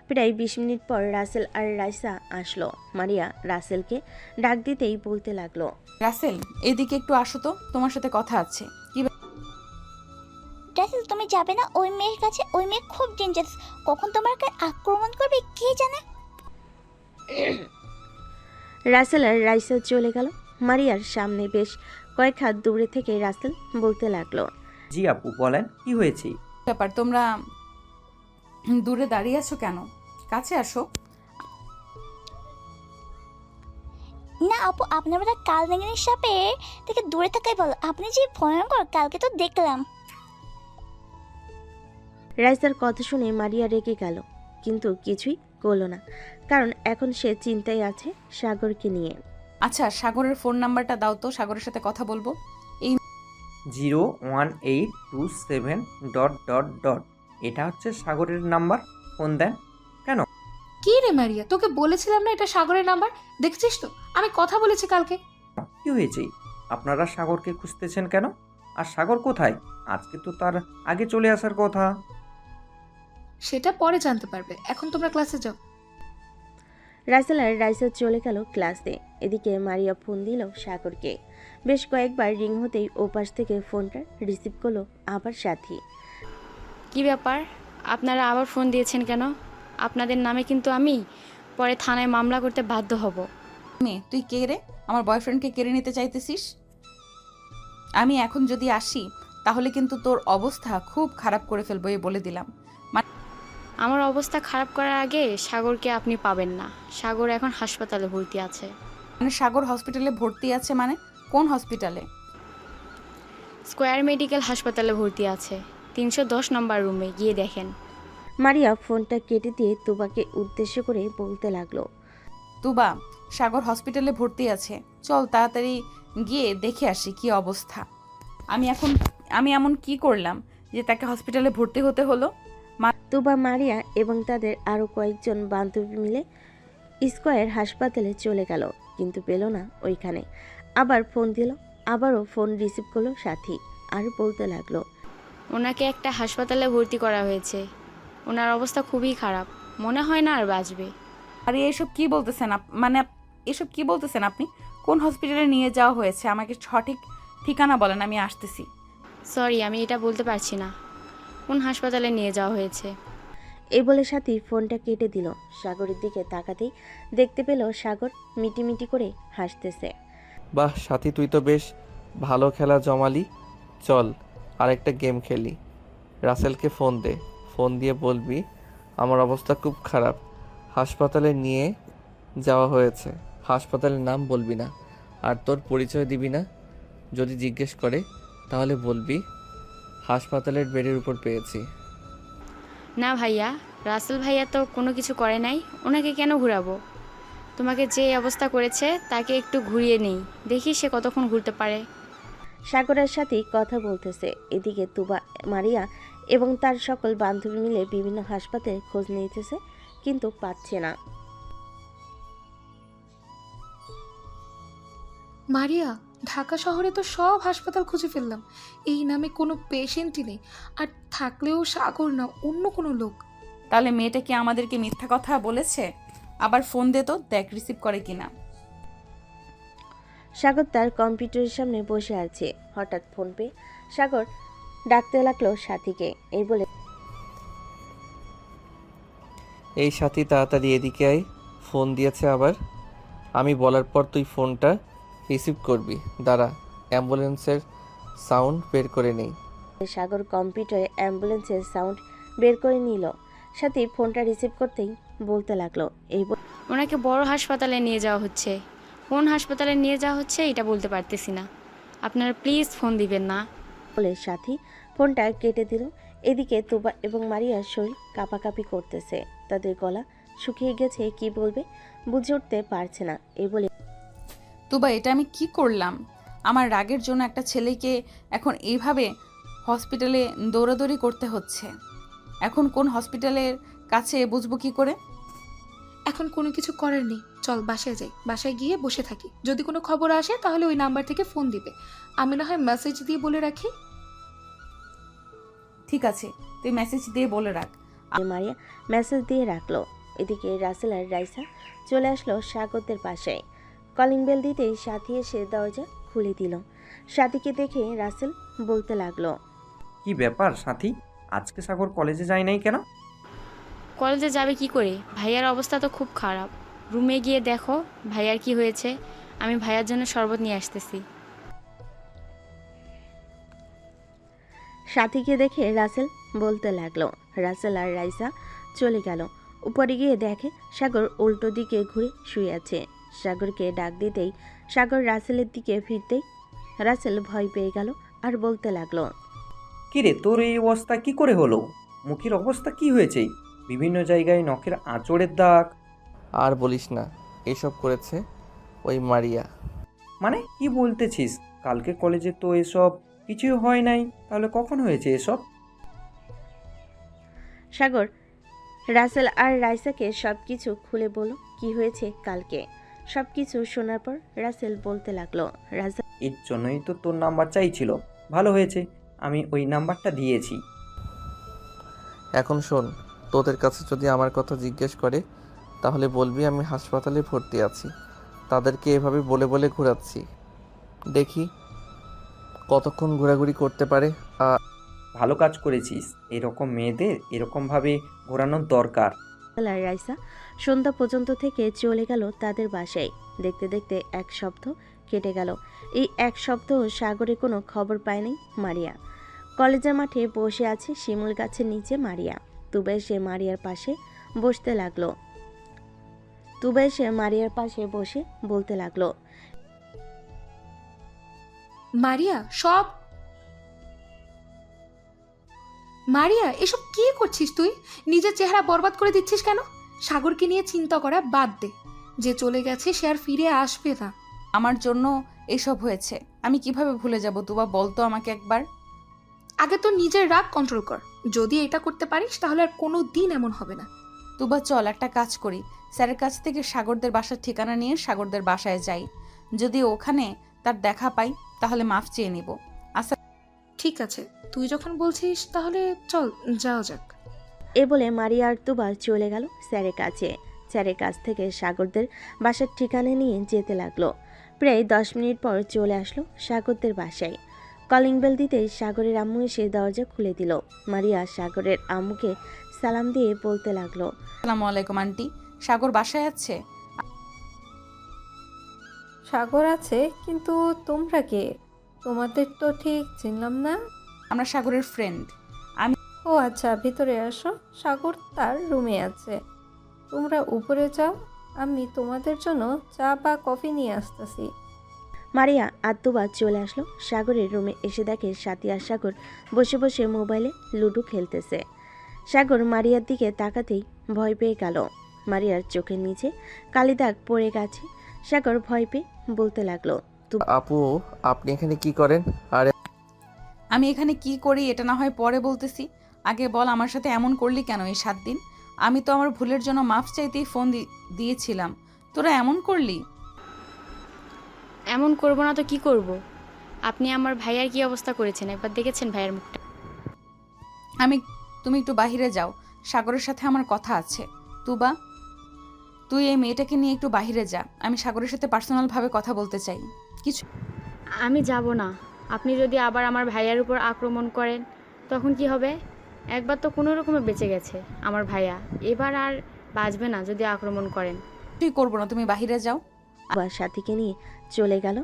প্রায় 20 মিনিট পর রাসেল আর রাইসা আসলো। মারিয়া রাসেলকে ডাক দিতেই বলতে লাগলো, রাসেল এদিকে একটু আসো তো, তোমার সাথে কথা আছে। কি রাসেল, তুমি যাবে না ওই মেয়ের কাছে? ওই মেয়ে খুব ডেঞ্জারাস, কখন তোমাকে আক্রমণ করবে কে জানে। রাসেল আর রাইসা চলে গেল মারিয়ার সামনে। বেশ কয়েক হাত দূরে থেকে রাসেল বলতে লাগলো, জি আপু বলেন, কি হয়েছে? ব্যাপার, তোমরা দূরে দাঁড়িয়ে আছো কেন? কাছে আসো। না আপু, আপনার বেলা কাল নাগিনীর সাপে থেকে দূরে থাকাই ভালো। আপনি যে ভয়ঙ্কর, কালকে তো দেখলাম। রাইসার কথা শুনে মারিয়া রেগে গেল, কিন্তু কিছুই করলো না, কারণ এখন সে চিন্তায় আছে সাগরকে নিয়ে। আচ্ছা সাগরের ফোন নাম্বারটা দাও তো, সাগরের সাথে কথা বলবো। 01827... এটা হচ্ছে সাগরের নাম্বার, ফোন দেন কেন? কি রে মারিয়া, তোকে বলেছিলাম না এটা সাগরের নাম্বার? দেখছিস তো আমি কথা বলেছি কালকে। কি হয়েছে? আপনারা সাগরকে খুঁজতেছেন কেন? আর সাগর কোথায়? আজকে তো তার আগে চলে আসার কথা। সেটা পরে জানতে পারবে, এখন তোমরা ক্লাসে যাও। রাসেল আর রাইসা চলে গেল ক্লাসে। এদিকে মারিয়া ফোন দিল সাগরকে। বেশ কয়েকবার রিং হতেই ওপাশ থেকে ফোনটা রিসিভ করলো আবার সাথী। কি ব্যাপার, আপনারা আবার ফোন দিয়েছেন কেন? আপনাদের নামে কিন্তু আমি পরে থানায় মামলা করতে বাধ্য হব। মেয়ে তুই কে রে? আমার বয়ফ্রেন্ডকে কেড়ে নিতে চাইতেছিস? আমি এখন যদি আসি তাহলে কিন্তু তোর অবস্থা খুব খারাপ করে ফেলবো, এই বলে দিলাম। আমার অবস্থা খারাপ করার আগে সাগরকে আপনি পাবেন না। সাগর এখন হাসপাতালে ভর্তি আছে। মানে সাগর হসপিটালে ভর্তি আছে মানে? কোন হসপিটালে? স্কোয়ার মেডিকেল হাসপাতালে ভর্তি আছে, 310 নম্বর রুমে, গিয়ে দেখেন। মারিয়া ফোনটা কেটে দিয়ে তুবাকে উদ্দেশ্য করে বলতে লাগলো। তুবা, সাগর হসপিটালে ভর্তি আছে, চল তাড়াতাড়ি গিয়ে দেখে আসি কি অবস্থা। আমি এমন কি করলাম যে তাকে হসপিটালে ভর্তি হতে হলো? তুবা, মারিয়া এবং তাদের আরও কয়েকজন বান্ধবী মিলে স্কয়ার হাসপাতালে চলে গেল, কিন্তু পেল না ওইখানে। আবার ফোন দিল, আবারও ফোন রিসিভ করলো সাথী, আর বলতে লাগলো। ওনাকে একটা হাসপাতালে ভর্তি করা হয়েছে, ওনার অবস্থা খুবই খারাপ, মনে হয় না আর বাঁচবে। আরে এসব কি বলতেছেন এসব কি বলতেছেন আপনি? কোন হসপিটালে নিয়ে যাওয়া হয়েছে? আমাকে সঠিক ঠিকানা বলেন, আমি আসতেছি। সরি, আমি এটা বলতে পারছি না কোন হাসপাতালে নিয়ে যাওয়া হয়েছে। এই বলে সাথী ফোনটা কেটে দিল। সাগরের দিকে তাকাতেই দেখতে পেল সাগর মিটিমিটি করে হাসতেছে। বাহ সাথী, তুই তো বেশ ভালো খেলা জমালি। চল আরেকটা গেম খেলি। রাসেলকে ফোন দে, ফোন দিয়ে বলবি আমার অবস্থা খুব খারাপ, হাসপাতালে নিয়ে যাওয়া হয়েছে। হাসপাতালের নাম বলবি না, আর তোর পরিচয় দিবি না। যদি জিজ্ঞেস করে তাহলে বলবি হাসপাতালের বেডের উপর পেয়েছি। না ভাইয়া, রাসেল ভাইয়া তো কোনো কিছু করে নাই, ওনাকে কেন ঘুরাবো? তোমাকে যে অবস্থা করেছে তাকে একটু ঘুরিয়ে নেই, দেখি সে কতক্ষণ ঘুরতে পারে। সাগরের সাথে কথা বলতেছে, এদিকে তুবা, মারিয়া এবং তার সকল বান্ধবী মিলে বিভিন্ন হাসপাতালে খোঁজ নিতেছে, কিন্তু পাচ্ছে না। মারিয়া, ঢাকা শহরে তো সব হাসপাতাল খুঁজে ফেললাম, এই নামে কোনো পেশেন্টই নেই, আর থাকলেও সাগর না, অন্য কোনো লোক। তাহলে মেয়েটা কি আমাদেরকে মিথ্যা কথা বলেছে? আবার ফোন দে তো, দেখ রিসিভ করে কিনা। সাগর তার কম্পিউটারের সামনে বসে আছে, হঠাৎ ফোন পেয়ে সাগর ডাকতে লাগলো সাথীকে। এই বলে, এই সাথী তাড়াতাড়ি এদিকে আয়, ফোন দিয়েছে আবার। আমি বলার পর তুই ফোনটা রিসিভ করবি। দাঁড়া, অ্যাম্বুলেন্সের সাউন্ড বের করে নেই। সাগর কম্পিউটারে অ্যাম্বুলেন্সের সাউন্ড বের করে নিল। সাথী ফোনটা রিসিভ করতেই বলতে লাগলো, এই ওনাকে বড় হাসপাতালে নিয়ে যাওয়া হচ্ছে, কোন হাসপাতালে নিয়ে যাওয়া হচ্ছে এটা বলতে পারতেছি না, আপনারা প্লিজ ফোন দিবেন না। বলে সাথী ফোনটা কেটে দিল। এদিকে তুবা এবং মারিয়ার শরীর কাঁপাকাঁপি করতেছে, তাদের গলা শুকিয়ে গেছে, কি বলবে বুঝে উঠতে পারছে না। এই বলে, তুবা, এটা আমি কি করলাম? আমার রাগের জন্য একটা ছেলেকে এখন এইভাবে হসপিটালে দৌড়াদৌড়ি করতে হচ্ছে। এখন কোন হসপিটালের কাছে বুঝবো কি করে? এখন কোনো কিছু করার নেই, চল বাসায় যাই, বাসায় গিয়ে বসে থাকি, যদি কোনো খবর আসে তাহলে ওই নাম্বার থেকে ফোন দিবে, আমি না হয় মেসেজ দিয়ে বলে রাখি। ঠিক আছে, তুই মেসেজ দিয়ে বলে রাখ। মারিয়া মেসেজ দিয়ে রাখলো। এদিকে রাসেল আর রাইসা চলে আসলো সাগরদের পাশে। কলিং বেল দিতেই সাথী এসে দরজা খুলে দিল। সাথীকে দেখে রাসেল বলতে লাগলো, কি ব্যাপার সাথী, আজকে সাগর কলেজে যায় নাই কেন? কলেজে যাবে কি করে? ভাইয়ার অবস্থা তো খুব খারাপ, রুমে গিয়ে দেখো ভাইয়ার কি হয়েছে, আমি ভাইয়ার জন্য শরবত নিয়ে আসতেছি। সাথীকে দেখে রাসেল বলতে লাগলো। রাসেল আর রাইসা চলে গেল। উপরে গিয়ে দেখে সাগর উল্টো দিকে ঘুরে শুয়ে আছে। সাগরকে ডাক দিতেই সাগর রাসেলের দিকে ফিরতেই রাসেল ভয় পেয়ে গেল আর বলতে লাগলো, কিরে, তোর এই অবস্থা কি করে হলো? মুখের অবস্থা কি হয়েছে? বিভিন্ন জায়গায় নখের আঁচড়ের দাগ। আর বলিস না, এসব করেছে ওই মারিয়া। মানে কি বলতেছিস? কালকে কলেজে তো এসব কিছুই হয় নাই, তাহলে কখন হয়েছে এসব? সাগর রাসেল আর রাইসাকে সব কিছু খুলে বলো কি হয়েছে কালকে। সব কিছু শোনার পর রাসেল বলতে লাগলো, এর জন্যই তো তোর নাম্বার চাইছিল, ভালো হয়েছে আমি ওই নাম্বারটা দিয়েছি। এখন শোন, তোদের কাছে যদি আমার কথা জিজ্ঞেস করে তাহলে বলবি আমি হাসপাতালে ভর্তি আছি, তাদেরকে এভাবে বলে বলে ঘোরাচ্ছি, দেখি কতক্ষণ ঘোরাঘুরি করতে পারে। ভালো কাজ করেছিস, এরকম মেয়েদের এরকমভাবে ঘোরানোর দরকার। আর রাইসা সন্ধ্যা পর্যন্ত থেকে চলে গেল তাদের বাসায়। দেখতে দেখতে এক সপ্তাহ কেটে গেল। এই এক সপ্তাহ সাগরে কোনো খবর পায়নি মারিয়া। কলেজের মাঠে বসে আছে শিমুল গাছের নিচে মারিয়া। তুবা এসে মারিয়ার পাশে বসে বলতে লাগলো, মারিয়া এসব কি করছিস তুই? নিজের চেহারা বরবাদ করে দিচ্ছিস কেন? সাগরকে নিয়ে চিন্তা করা বাদ দে। যে চলে গেছে সে আর ফিরে আসবে না। আমার জন্য এসব হয়েছে, আমি কিভাবে ভুলে যাব তুবা, বলতো আমাকে একবার। আগে তো নিজের রাগ কন্ট্রোল কর। যদি এটা করতে পারিস তাহলে আর কোনো দিন এমন হবে না। তুবা চল একটা কাজ করি, স্যারের কাছ থেকে সাগরদের বাসার ঠিকানা নিয়ে সাগরদের বাসায় যাই। যদি ওখানে তার দেখা পাই তাহলে মাফ চেয়ে নিব। আচ্ছা ঠিক আছে, তুই যখন বলছিস তাহলে চল যাও যাক। এ বলে মারিয়া আর তুবা চলে গেল স্যারের কাছে। স্যারের কাছ থেকে সাগরদের বাসার ঠিকানা নিয়ে যেতে লাগলো। প্রায় 10 মিনিট পর চলে আসলো সাগরদের বাসায়। কলিং বেল দিতেই সাগরের আম্মু এসে দরজা খুলে দিল। মারিয়া সাগরের আম্মুকে সালাম দিয়ে বলতে লাগলো, আসসালামু আলাইকুম আন্টি, সাগর বাসায় আছে? সাগর আছে, কিন্তু তোমরা কে? তোমাদের তো ঠিক চিনলাম না। আমরা সাগরের ফ্রেন্ড। ও আচ্ছা, ভিতরে আসো। সাগর তার রুমে আছে, তোমরা উপরে যাও, আমি তোমাদের জন্য চা বা কফি নিয়ে আসতেছি। মারিয়া আর তুবা চলে আসলো সাগরের রুমে। এসে দেখে সাথী আর সাগর বসে বসে মোবাইলে লুডো খেলতেছে। সাগর মারিয়ার দিকে তাকাতেই ভয় পেয়ে গেল। মারিয়ার চোখের নিচে কালি দাগ পড়ে গেছে। সাগর ভয় পেয়ে বলতে লাগলো, আপু আপনি এখানে কি করেন? আর আমি এখানে কি করি এটা না হয় পরে বলতেছি, আগে বল আমার সাথে এমন করলি কেন এই 7 দিন? আমি তো আমার ভুলের জন্য মাফ চাইতেই ফোন দিয়েছিলাম, তোরা এমন করলি? এমন করব না তো কি করব? আপনি আমার ভাইয়ার কি অবস্থা করেছেন একবার দেখেছেন ভাইয়ার মুখটা? তুমি একটু বাহিরে যাও, সাগরের সাথে আমার কথা আছে। তুবা তুই এই মেয়েটাকে নিয়ে একটু বাহিরে যা, আমি সাগরের সাথে পার্সোনালভাবে কথা বলতে চাই। কিছু আমি যাব না। আপনি যদি আবার আমার ভাইয়ার উপর আক্রমণ করেন তখন কি হবে? একবার তো কোনো রকমে বেঁচে গেছে আমার ভাইয়া, এবার আর বাঁচবে না যদি আক্রমণ করেন। তুই করবো না, তুমি বাহিরে যাও। আবার সাথীকে নিয়ে চলে গেল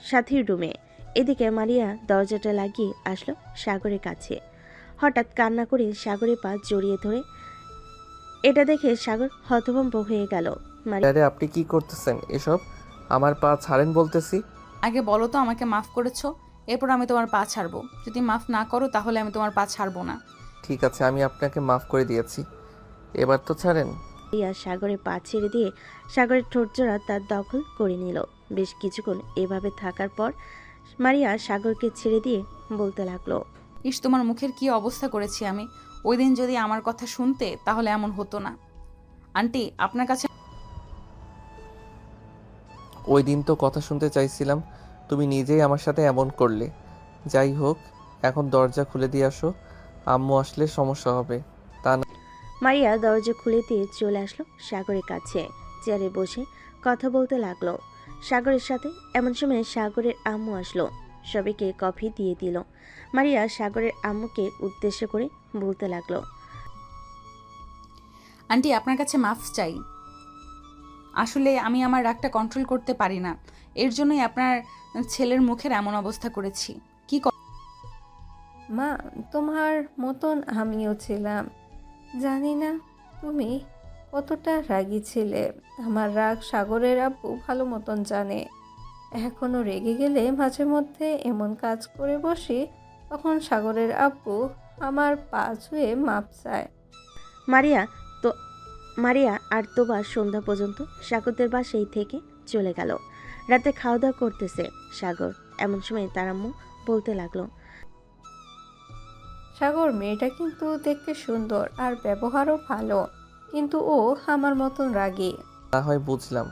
সাথীর রুমে। এদিকে মারিয়া দরজাটা লাগিয়ে আসলো সাগরের কাছে। হঠাৎ কান্না করে সাগরের পা জড়িয়ে ধরে। এটা দেখে সাগর হতভম্ব হয়ে গেল। আরে আপনি কি করতেছেন এসব? আমার পা ছাড়েন বলতেছি। আগে বলো তো আমাকে মাফ করেছো, এরপর আমি তোমার পা ছাড়বো। যদি মাফ না করো তাহলে আমি তোমার পা ছাড়বো না। ঠিক আছে, আমি আপনাকে মাফ করে দিয়েছি, এবার তো ছাড়েন। মারিয়া সাগরের পা ছেড়ে দিয়ে সাগরের ঠোঁটজোড়া তার দখল করে নিল। বেশ কিছুক্ষণ এভাবে থাকার পর মারিয়া সাগরকে ছেড়ে দিয়ে বলতে লাগলো, ইস তোমার মুখের কি অবস্থা করেছি আমি। ওই দিন যদি আমার কথা শুনতে তাহলে এমন হতো না। আন্টি আপনার কাছে ওই দিন তো কথা শুনতে চাইছিলাম, তুমি নিজেই আমার সাথে এমন করলে। যাই হোক, এখন দরজা খুলে দিয়ে আসো, আম্মু আসলে সমস্যা হবে। তা না। মারিয়া দরজা খুলে দিয়ে চলে আসলো সাগরের কাছে। চেয়ারে বসে কথা বলতে লাগলো সাগরের সাথে। এমন সময় সাগরের আম্মু আসলো, সবাইকে কফি দিয়ে দিল। মারিয়া সাগরের আম্মুকে উদ্দেশ্য করে বলতে লাগলো, আন্টি আপনার কাছে মাফ চাই। আসলে আমি আমার রাগটা কন্ট্রোল করতে পারি না, এর জন্যই আপনার ছেলের মুখের এমন অবস্থা করেছি। কি মা, তোমার মতন আমিও ছিলাম। জানি না তুমি কতটা রাগী ছিলে। আমার রাগ সাগরের আব্বু ভালো মতন জানে। এখনও রেগে গেলে মাঝে মধ্যে এমন কাজ করে বসি, তখন সাগরের আব্বু আমার পা ছুঁয়ে মাপ চায়। মারিয়া আর তোবা সন্ধ্যা পর্যন্ত সাগরদের বাসায় থেকে চলে গেল। রাতে খাওয়া দাওয়া করতেছে সাগর। এমন সময় তার আম্মু বলতে লাগলো, সাগর মেয়েটা কিন্তু দেখতে সুন্দর আর ব্যবহারও ভালো, কিন্তু ও আমার মতন রাগী। না হয় বুঝলাম,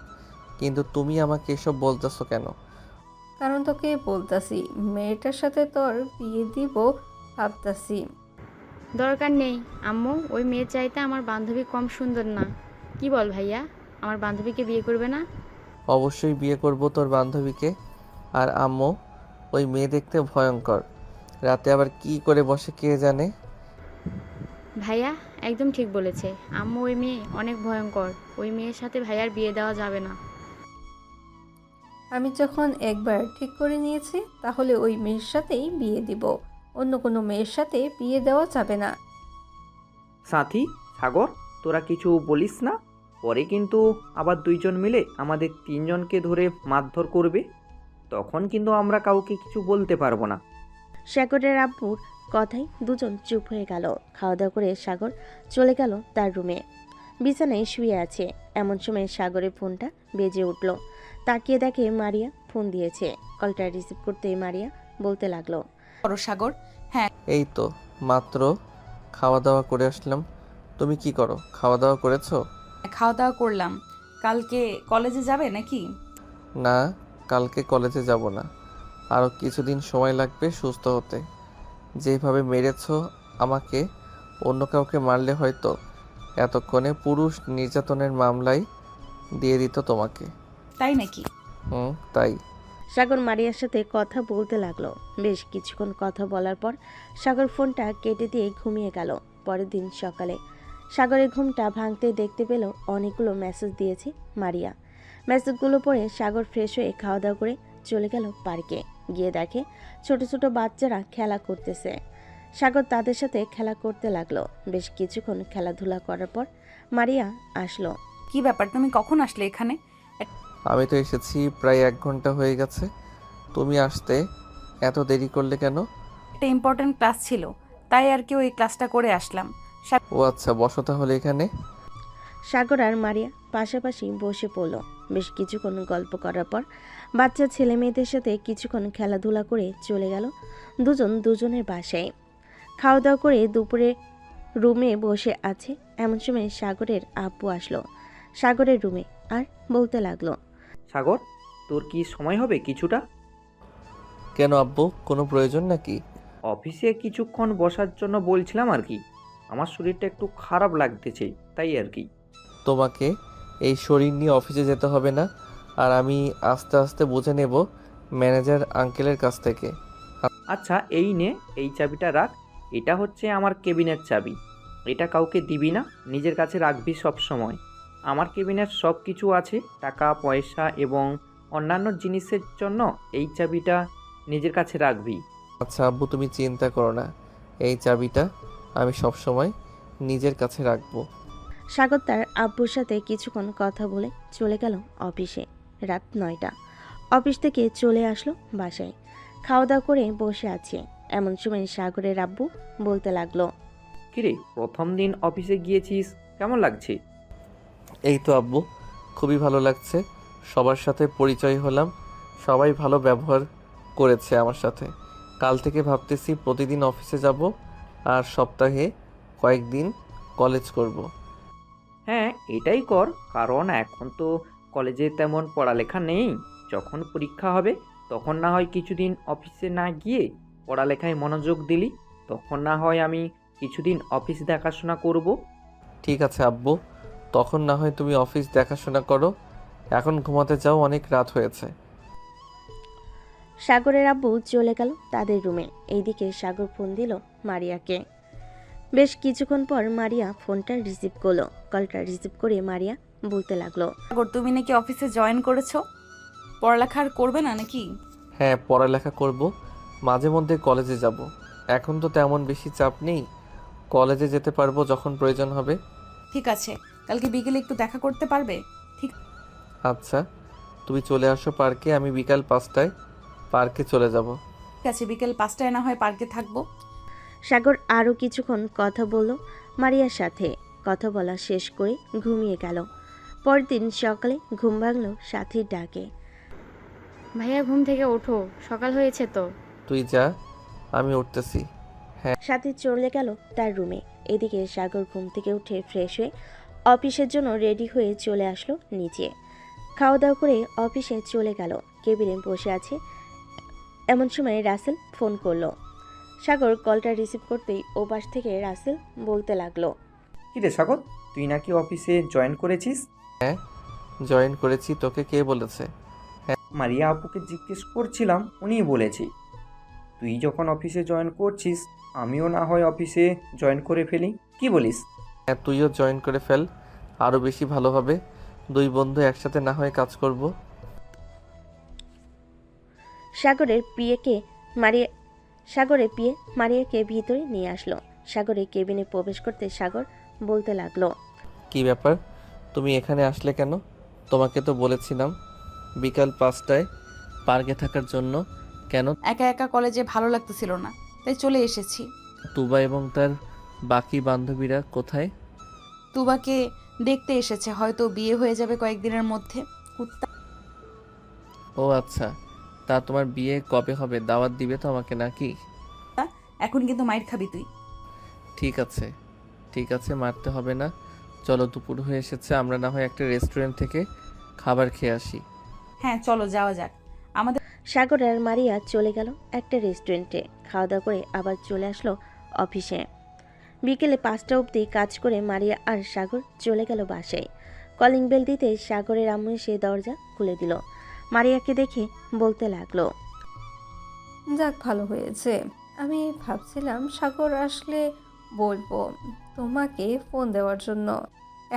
কিন্তু তুমি আমাকে এসব বলতেছো কেন? কারণ তোকে বলতাছি, মেয়েটার সাথে তোর বিয়ে দিব ভাবতাছি। দরকার নেই আম্মু, ওই মেয়ে চাইতে আমার বান্ধবী কম সুন্দর না। কি বল ভাইয়া, আমার বান্ধবীকে বিয়ে করবে না? অবশ্যই বিয়ে করব তোর বান্ধবীকে। আর আম্মু, ওই মেয়ে দেখতে ভয়ঙ্কর, রাতে আবার কি করে বসে কে জানে। ভাইয়া একদম ঠিক বলেছে আম্মু, ওই মেয়ে অনেক ভয়ঙ্কর। ওই মেয়ের সাথে ভাইয়ার বিয়ে দেওয়া যাবে না। আমি যখন একবার ঠিক করে নিয়েছি তাহলে ওই মেয়ের সাথেই বিয়ে দিব, অন্য কোনো মেয়ের সাথে বিয়ে দেওয়া যাবে না। সাথী, সাগর, তোরা কিছু বলিস না? পরে কিন্তু আবার দুইজন মিলে আমাদের তিনজনকে ধরে মারধর করবে, তখন কিন্তু আমরা কাউকে কিছু বলতে পারবো না। সাগরের আব্বুর কথায় দুজন চুপ হয়ে গেল। খাওয়া দাওয়া করে সাগর চলে গেল তার রুমে। বিছানায় শুয়ে আছে, এমন সময় সাগরের ফোনটা বেজে উঠল। তাকিয়ে দেখে মারিয়া ফোন দিয়েছে। কলটা রিসিভ করতেই মারিয়া বলতে লাগলো, বড় সাগর। হ্যাঁ, এই তো মাত্র খাওয়া দাওয়া করে আসলাম। তুমি কি করো? খাওয়া দাওয়া করেছো? খাওয়া দাওয়া করলাম। কালকে কলেজে যাবে নাকি? না, কালকে কলেজে যাব না। আরও কিছুদিন সময় লাগবে সুস্থ হতে। যেভাবে মেরেছো আমাকে, অন্য কাউকে মারলে হয়তো এতক্ষণে পুরুষ নির্যাতনের মামলায় দিয়ে দিত তোমাকে। তাই নাকি? তাই। সাগর মারিয়ার সাথে কথা বলতে লাগলো। বেশ কিছুক্ষণ কথা বলার পর সাগর ফোনটা কেটে দিয়ে ঘুমিয়ে গেল। পরের দিন সকালে সাগরের ঘুমটা ভাঙতে দেখতে পেল অনেকগুলো মেসেজ দিয়েছে মারিয়া। মেসেজগুলো পড়ে সাগর ফ্রেশ হয়ে খাওয়া দাওয়া করে চলে গেল পার্কে। গিয়ে দেখে ছোট ছোট বাচ্চারা খেলা করতেছে। সাগর তাদের সাথে খেলা করতে লাগলো। বেশ কিছুক্ষণ খেলাধুলা করার পর মারিয়া আসলো। কি ব্যাপার, তুমি কখন আসলে এখানে? আমি তো এসেছি প্রায় 1 ঘন্টা হয়ে গেছে। তুমি আসতে এত দেরি করলে কেন? একটা ইম্পর্টেন্ট ক্লাস ছিল, তাই আর কি ওই ক্লাসটা করে আসলাম। ও আচ্ছা, বসো তাহলে এখানে। সাগর আর মারিয়া পাশাপাশি বসে পড়ল। বেশ কিছুক্ষণ গল্প করার পর বাচ্চা ছেলে মেয়েদের সাথে কিছুক্ষণ খেলাধুলা করে চলে গেল দুজন দুজনের বাসায়। খাওয়া দাওয়া করে দুপুরে রুমে বসে আছে, এমন সময় সাগরের আব্বু আসলো সাগরের রুমে আর বলতে লাগলো, সাগর, তোর কি সময় হবে কিছুটা? কেন আব্বু, কোনো প্রয়োজন নাকি? অফিসে কিছুক্ষণ বসার জন্য বলছিলাম আর কি। আমার শরীরটা একটু খারাপ লাগতেছে, তাই আর কি। তোমাকে এই শরীর নিয়ে অফিসে যেতে হবে না, আর আমি আস্তে আস্তে বুঝে নেব ম্যানেজার আঙ্কেলের কাছ থেকে। আচ্ছা, এই নে, এই চাবিটা রাখ। এটা হচ্ছে আমার কেবিনের চাবি। এটা কাউকে দিবি না, নিজের কাছে রাখবি সব সময়। আমার কেবিনের সব কিছু আছে, টাকা পয়সা এবং অন্যান্য জিনিসের জন্য এই চাবিটা নিজের কাছে রাখবি। আচ্ছা আব্বু, তুমি চিন্তা করো না, এই চাবিটা আমি সব সময় নিজের কাছে রাখবো। সাগর তার আব্বুর সাথে কিছুক্ষণ কথা বলে চলে গেল অফিসে। রাত 9টা। অফিস থেকে চলে আসলো বাসায়। খাওয়া দাওয়া করে বসে আছে, এমন সময় সাগরের আব্বু বলতে লাগলো, কিরে, প্রথম দিন অফিসে গিয়েছিস, কেমন লাগছে? এই তো আব্বু, খুবই ভালো লাগছে। সবার সাথে পরিচয় হলাম, সবাই ভালো ব্যবহার করেছে আমার সাথে। কাল থেকে ভাবতেছি প্রতিদিন অফিসে যাব আর সপ্তাহে কয়েকদিন কলেজ করব। হ্যাঁ, এটাই কর, কারণ এখন তো কলেজে তেমন পড়ালেখা নেই। যখন পরীক্ষা হবে তখন না হয় কিছুদিন অফিসে না গিয়ে পড়ালেখায় মনোযোগ দিলি, তখন না হয় আমি কিছুদিন অফিস দেখাশোনা করব। ঠিক আছে আব্বু, তখন না হয় তুমি অফিস দেখাশোনা করো। এখন ঘুমাতে যাও, অনেক রাত হয়েছে। সাগরের আব্বু চলে গেল তাদের রুমে। এইদিকে সাগর ফোন দিল মারিয়াকে। বেশ কিছুক্ষণ পর মারিয়া ফোনটা রিসিভ করলো। কলটা রিসিভ করে মারিয়া বলতে লাগলো, সাগর, তুমি নাকি অফিসে জয়েন করেছো? পড়ালেখা আর করবে না নাকি? হ্যাঁ, পড়ালেখা করব, মাঝে মধ্যে কলেজে যাব। এখন তো তেমন বেশি চাপ নেই, কলেজে যেতে পারবো যখন প্রয়োজন হবে। ঠিক আছে, কালকে বিকেলে একটু দেখা করতে পারবে? ঠিক আচ্ছা, তুমি চলে আসো পার্কে, আমি বিকাল 5টায় পার্কে চলে যাব। আছে, বিকেল 5টায় না হয় পার্কে থাকবো। সাগর আরও কিছুক্ষণ কথা বলল মারিয়ার সাথে। কথা বলা শেষ করে ঘুমিয়ে গেল। পরদিন সকালে ঘুম ভাঙল সাথীর ডাকে। ভাইয়া, ঘুম থেকে ওঠো, সকাল হয়েছে তো। তুই যা, আমি উঠতেছি। সাথী চলে গেল তার রুমে। এদিকে সাগর ঘুম থেকে উঠে ফ্রেশ হয়ে অফিসের জন্য রেডি হয়ে চলে আসলো নিচে। খাওয়া দাওয়া করে অফিসে চলে গেল। কেবিনে বসে আছে, এমন সময় রাসেল ফোন করলো। সাগর কলটা রিসিভ করতেই ওপাশ থেকে রাসেল বলতে লাগলো, কিরে সাগর, তুই নাকি অফিসে জয়েন করেছিস? হ্যাঁ, জয়েন করেছি। তোকে কে বলেছে? মারিয়া আপুকে জিজ্ঞেস করছিলাম, উনিই বলেছি। তুই যখন অফিসে জয়েন করছিস, আমিও না হয় অফিসে জয়েন করে ফেলি, কি বলিস? হ্যাঁ, তুইও জয়েন করে ফেল, আরও বেশি ভালো হবে। 2 বন্ধু একসাথে না হয় কাজ করব। সাগরের পিয়ে মারিয়াকে ভিতরে নিয়ে আসলো। সাগরের কেবিনে প্রবেশ করতে সাগর বলতে লাগলো, কি ব্যাপার, তুমি এখানে আসলে কেন? তোমাকে তো বলেছিলাম বিকাল 5টায় পার্কে থাকার জন্য। কেন? একা একা কলেজে ভালো লাগতেছিল না, তাই চলে এসেছি। তুবা এবং তার বাকি বান্ধবীরা কোথায়? তুবাকে দেখতে এসেছে, হয়তো বিয়ে হয়ে যাবে কয়েকদিনের মধ্যে। কুত্তা। ও আচ্ছা, তা তোমার বিয়ে কবে হবে? দাওয়াত দিবে তো আমাকে নাকি? এখন কিন্তু মাইর খাবি তুই। ঠিক আছে ঠিক আছে, মারতে হবে না। চলো, দুপুর হয়ে এসেছে, আমরা না হয় একটা রেস্টুরেন্ট থেকে খাবার খেয়ে আসি। হ্যাঁ চলো যাওয়া যাক। আমাদের সাগর আর মারিয়া চলে গেল একটা রেস্টুরেন্টে। খাওয়া দাওয়া করে আবার চলে আসলো অফিসে। বিকেলে 5টা অবধি কাজ করে মারিয়া আর সাগর চলে গেল বাসায়। কলিং বেল দিতে সাগরের আম্মু এসে দরজা খুলে দিল। মারিয়াকে দেখে বলতে লাগলো, যাক ভালো হয়েছে। আমি ভাবছিলাম সাগর আসলে বলবো তোমাকে ফোন দেওয়ার জন্য।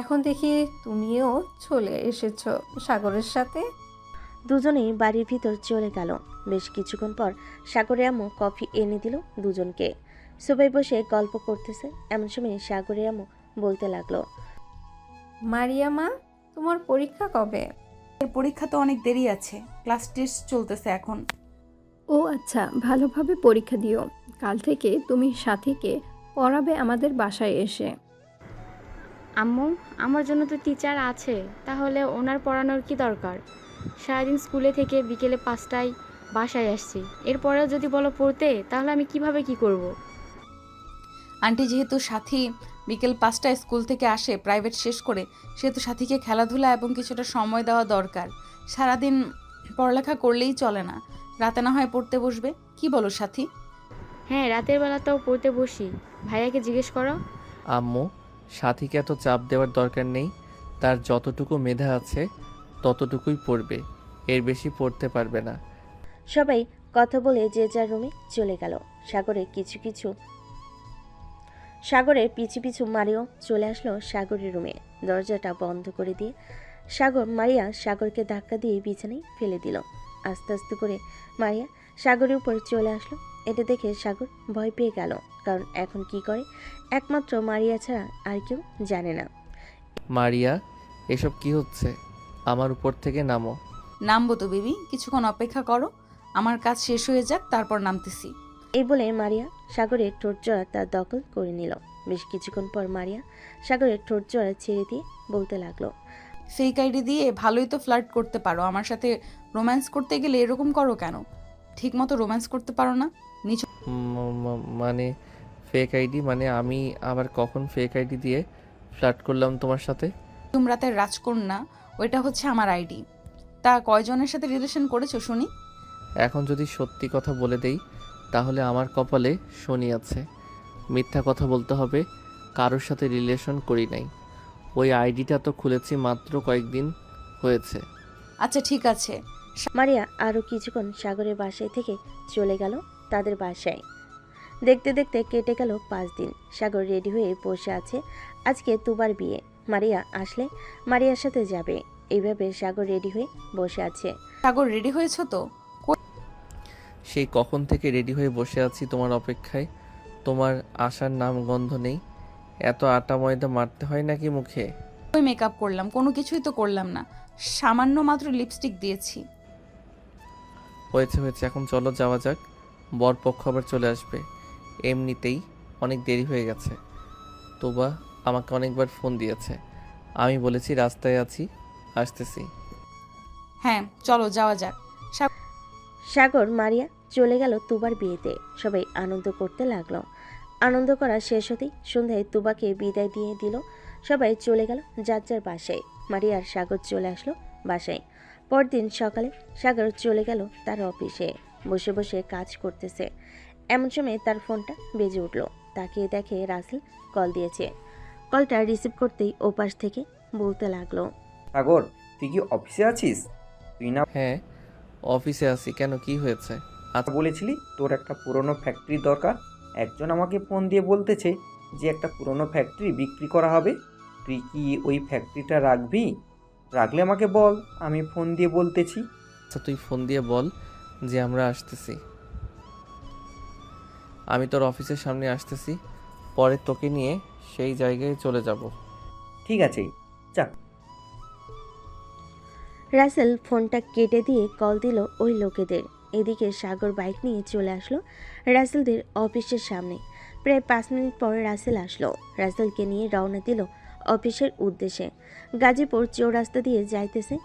এখন দেখি তুমিও চলে এসেছো সাগরের সাথে। দুজনেই বাড়ির ভিতর চলে গেল। বেশ কিছুক্ষণ পর সাগরের আম্মু কফি এনে দিল দুজনকে। সবাই বসে গল্প করতেছে, এমন সময় সাগরের আম্মু বলতে লাগলো, মারিয়া মা, তোমার পরীক্ষা কবে? পরীক্ষা তো অনেক দেরি আছে, ক্লাস টেস্ট চলতেছে এখন। ও আচ্ছা, ভালোভাবে পরীক্ষা দিও। কাল থেকে তুমি সাথীকে পড়াবে আমাদের বাসায় এসে। আম্মু, আমার জন্য তো টিচার আছে, তাহলে ওনার পড়ানোর কি দরকার? সারাদিন স্কুলে থেকে বিকেলে 5টায় বাসায় আসছি, এরপরেও যদি বলো পড়তে, তাহলে আমি কিভাবে কি করব? আন্টি, যেহেতু সাথী বিকেল 5টায় স্কুল থেকে আসে প্রাইভেট শেষ করে, সেহেতু সাথীকে খেলাধুলা এবং কিছুটা সময় দেওয়া দরকার। সারাদিন পড়ালেখা করলেই চলে না, রাতে না হয় পড়তে বসবে। কি বলো সাথী? হ্যাঁ, রাতের বেলাতেও পড়তে বসি। ভাইয়াকে জিজ্ঞেস করো। আম্মু, সাথীকে এত চাপ দেওয়ার দরকার নেই। তার যতটুকু মেধা আছে ততটুকুই পড়বে, এর বেশি পড়তে পারবে না। সবাই কথা বলে যে যার রুমে চলে গেল। সাগরের পিছু পিছু মারিয়াও চলে আসলো সাগরের রুমে। দরজাটা বন্ধ করে দিয়ে মারিয়া সাগরকে ধাক্কা দিয়ে বিছানায় ফেলে দিল। আস্তে আস্তে করে মারিয়া সাগরের উপর চলে আসলো। এটা দেখে সাগর ভয় পেয়ে গেল, কারণ এখন কি করে একমাত্র মারিয়া ছাড়া আর কেউ জানে না। মারিয়া, এসব কি হচ্ছে? আমার উপর থেকে নামো। নামবো তো বেবি, কিছুক্ষণ অপেক্ষা করো, আমার কাজ শেষ হয়ে যাক, তারপর নামতেছি। এই বলে মারিয়া সাগরের ঠোঁট জোড়া তার দখল করে নিল। বেশ কিছুক্ষণ পর মারিয়া সাগরের ঠোঁট জোড়া ছেড়ে দিয়ে বলতে লাগলো, ফেক আইডি দিয়ে ভালোই তো ফ্লার্ট করতে পারো, আমার সাথে রোম্যান্স করতে গেলে এরকম করো কেন? ঠিক মতো রোম্যান্স করতে পারো না? মানে ফেক আইডি? মানে আমি আবার কখন ফেক আইডি দিয়ে ফ্লার্ট করলাম তোমার সাথে? রাতের রাজকন্যা, ওইটা হচ্ছে আমার আইডি। তা কয়জনের সাথে রিলেশন করেছো শুনি? এখন যদি সত্যি কথা বলে দেই তাহলে আমার কপালে শনি আছে। মিথ্যা কথা বলতে হবে, কারোর সাথে রিলেশন করি নাই। ওই আইডিটা তো খুলেছি মাত্র কয়েকদিন হয়েছে। আচ্ছা ঠিক আছে। মারিয়া আরও কিছুক্ষণ সাগরের বাসায় থেকে চলে গেল তাদের বাসায়। দেখতে দেখতে কেটে গেল 5 দিন। সাগর রেডি হয়ে বসে আছে। আজকে তুবার বিয়ে, মারিয়া আসলে মারিয়ার সাথে যাবে, এইভাবে সাগর রেডি হয়ে বসে আছে। সাগর রেডি হয়েছো তো? সেই কখন থেকে রেডি হয়ে বসে আছি তোমার অপেক্ষায়, তোমার আসার নাম গন্ধ নেই। এত আটা ময়দা মারতে হয় নাকি মুখে? ওই মেকআপ করলাম, কোনো কিছুই তো করলাম না, সামান্য মাত্র লিপস্টিক দিয়েছি। হয়েছে হয়েছে, এখন চলো যাওয়া যাক, বরপক্ষ আবার চলে আসবে। এমনিতেই অনেক দেরি হয়ে গেছে। তোবা আমাকে অনেকবার ফোন দিয়েছে, আমি বলেছি রাস্তায় আছি, আসতেছি। হ্যাঁ চলো যাওয়া যাক। সাগর মারিয়া চলে গেল তুবার বিয়েতে। সবাই আনন্দ করতে লাগলো। আনন্দ করা শেষ হতেই সন্ধ্যায় তুবাকে বিদায় দিয়ে দিল। সবাই চলে গেল যার যার বাসায়। মারিয়া আর সাগর চলে আসলো বাসায়। পরদিন সকালে সাগর চলে গেল তার অফিসে। বসে বসে কাজ করতেছে, এমন সময় তার ফোনটা বেজে উঠল। তাকিয়ে দেখে রাসেল কল দিয়েছে। কলটা রিসিভ করতেই ওপাশ থেকে বলতে লাগলো, সাগর, তুই কি অফিসে আছিস? তুই না হ্যাঁ অফিসে আছি, কেন কি হয়েছে? আচ্ছা বলেছিলি তোর একটা পুরনো ফ্যাক্টরি দরকার। একজন আমাকে ফোন দিয়ে বলতেছে যে একটা পুরনো ফ্যাক্টরি বিক্রি করা হবে। তুই কি ওই ফ্যাক্টরিটা রাখবি? রাখলে আমাকে বল, আমি ফোন দিয়ে বলতেছি। আচ্ছা তুই ফোন দিয়ে বল যে আমরা আসতেছি। আমি তোর অফিসের সামনে আসতেছি, পরে তোকে নিয়ে সেই জায়গায় চলে যাব। ঠিক আছে, যাক। রাসেল ফোনটা কেটে দিয়ে কল দিল ওই লোকেদের। এদিকে সাগর বাইক নিয়ে চলে আসলো রাসেলদের অফিসের সামনে। প্রায় 5 মিনিট পর রাসেল আসলো। রাসেলকে নিয়ে রওনা দিল অফিসের উদ্দেশ্যে। গাজীপুর চৌরাস্তা দিয়ে যাইতেছে।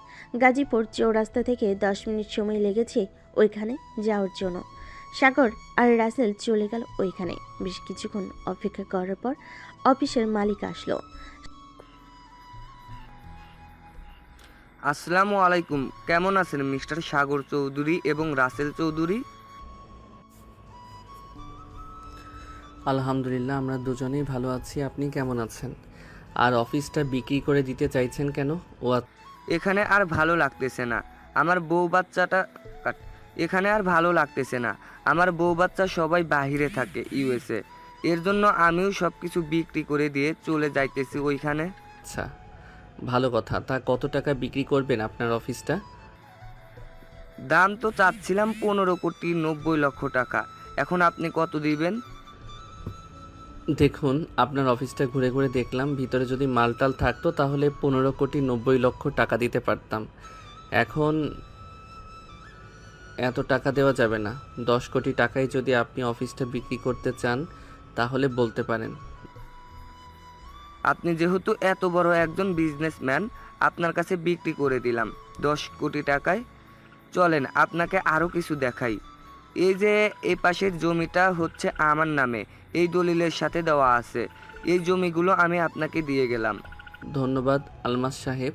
গাজীপুর চৌরাস্তা থেকে 10 মিনিট সময় লেগেছে ওইখানে যাওয়ার জন্য। সাগর আর রাসেল চলে গেল ওইখানে। বেশ কিছুক্ষণ অপেক্ষা করার পর অফিসের মালিক আসলো। আসসালামু আলাইকুম, কেমন আছেন মিস্টার সাগর চৌধুরী এবং রাসেল চৌধুরী? আলহামদুলিল্লাহ, আমরা দুজনেই ভালো আছি। আপনি কেমন আছেন? আর অফিসটা বিক্রি করে দিতে চাইছেন কেন? এখানে আর ভালো লাগতেছে না, আমার বউ বাচ্চাটা এখানে আর ভালো লাগতেছে না। আমার বউ বাচ্চা সবাই বাহিরে থাকে, ইউএসএ। এর জন্য আমিও সব কিছু বিক্রি করে দিয়ে চলে যাইতেছি ওইখানে। আচ্ছা, ভালো কথা। তা কত টাকা বিক্রি করবেন আপনার অফিসটা? দাম তো চাচ্ছিলাম 15,90,00,000 টাকা। এখন আপনি কত দিবেন? দেখুন, আপনার অফিসটা ঘুরে ঘুরে দেখলাম, ভিতরে যদি মালটাল থাকতো তাহলে 15,90,00,000 টাকা দিতে পারতাম। এখন এত টাকা দেওয়া যাবে না। 10 কোটি টাকায় যদি আপনি অফিসটা বিক্রি করতে চান তাহলে বলতে পারেন। আপনি যেহেতু এত বড় একজন বিজনেসম্যান, আপনার কাছে বিক্রি করে দিলাম 10 কোটি টাকায়। চলেন আপনাকে আরও কিছু দেখাই। এই যে এই পাশের জমিটা হচ্ছে আমার নামে, এই দলিলের সাথে দেওয়া আছে। এই জমিগুলো আমি আপনাকে দিয়ে গেলাম। ধন্যবাদ আলমাস সাহেব।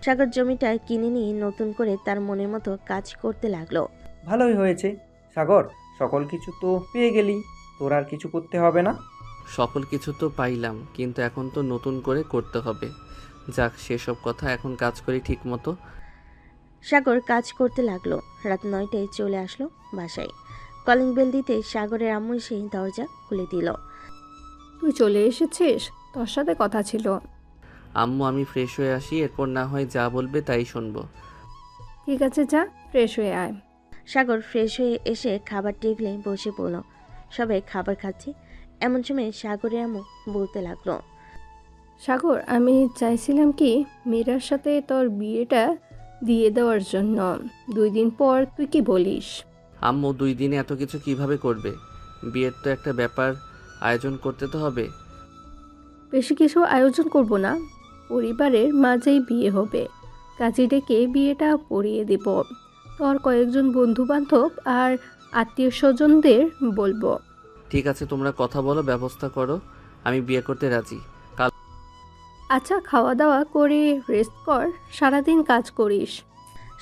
সাগর জমিটা কিনে নিয়ে নতুন করে তার মনের মতো কাজ করতে লাগলো। ভালোই হয়েছে সাগর, সকল কিছু তো পেয়ে গেলি, তোর আর কিছু করতে হবে না। সকল কিছু তো পাইলাম, কিন্তু এখন তো নতুন করে করতে হবে। যাক, সেসব কথা, এখন কাজ করি ঠিক মতো। সাগর কাজ করতে লাগলো। রাত 9টায় চলে আসলো বাসায়। কলিং বেল দিতে সাগরের আম্মু এসে দরজা খুলে দিল। তুই চলে এসেছিস? তোর সাথে কথা ছিল। আম্মু, আমি ফ্রেশ হয়ে আসি, এরপর না হয় যা বলবে তাই শুনবো। ঠিক আছে, যা ফ্রেশ হয়ে আয়। সাগর ফ্রেশ হয়ে এসে খাবার টেবিলে বসে পড়ল। সবাই খাবার খাচ্ছে। এমন সময় সাগরের আম্মু বলতে লাগলো, সাগর, আমি চাইছিলাম কি মীরার সাথে তোর বিয়েটা দিয়ে দেওয়ার জন্য। 2 দিন পর তুই কি বলিস? আম্মু, 2 দিনে এত কিছু কিভাবে করবে? বিয়ের তো একটা ব্যাপার আয়োজন করতে তো হবে। বেশি কিছু আয়োজন করব না, পরিবারের মাঝেই বিয়ে হবে। কাজী ডেকে বিয়েটা পড়িয়ে দেব। তোর কয়েকজন বন্ধু বান্ধব আর আত্মীয় স্বজনদের বলবো। ঠিক আছে, তোমরা কথা বলো, ব্যবস্থা করো। আমি বিয়ে করতে রাজি। আচ্ছা, খাওয়া দাওয়া করে রেস্ট কর, সারাদিন কাজ করিস।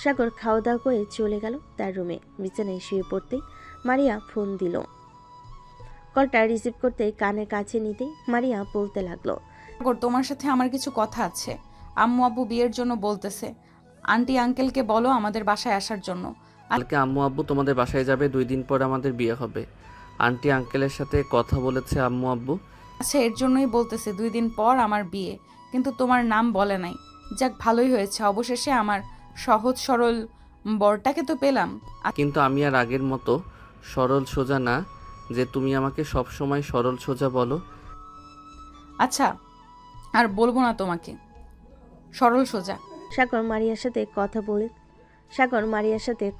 সাগর খাওয়া দাওয়া করে চলে গেল তার রুমে। বিছানায় শুয়ে পড়তে মারিয়া ফোন দিল। কলটা রিসিভ করতে কানের কাছে নিতে মারিয়া বলতে লাগলো, সাগর, তোমার সাথে আমার কিছু কথা আছে। আম্মু আব্বু বিয়ের জন্য বলতেছে। আন্টি আঙ্কেলকে বলো আমাদের বাসায় আসার জন্য। কালকে আম্মু আব্বু তোমাদের বাসায় যাবে, 2 দিন পর আমাদের বিয়ে হবে। আন্টি আঙ্কেলের সাথে কথা বলেছে আম্মু আব্বু। আচ্ছা, এর জন্যই বলতেছে 2 দিন পর আমার বিয়ে, কিন্তু তোমার নাম বলে নাই। যাক, ভালোই হয়েছে, অবশেষে আমার সহজ সরল বরটাকে তো পেলাম। কিন্তু আমি আর আগের মতো সরল সোজা না যে তুমি আমাকে সব সময় সরল সোজা বলো। আচ্ছা, আর বলবো না তোমাকে সরল সোজা। সাগর মারিয়ার সাথে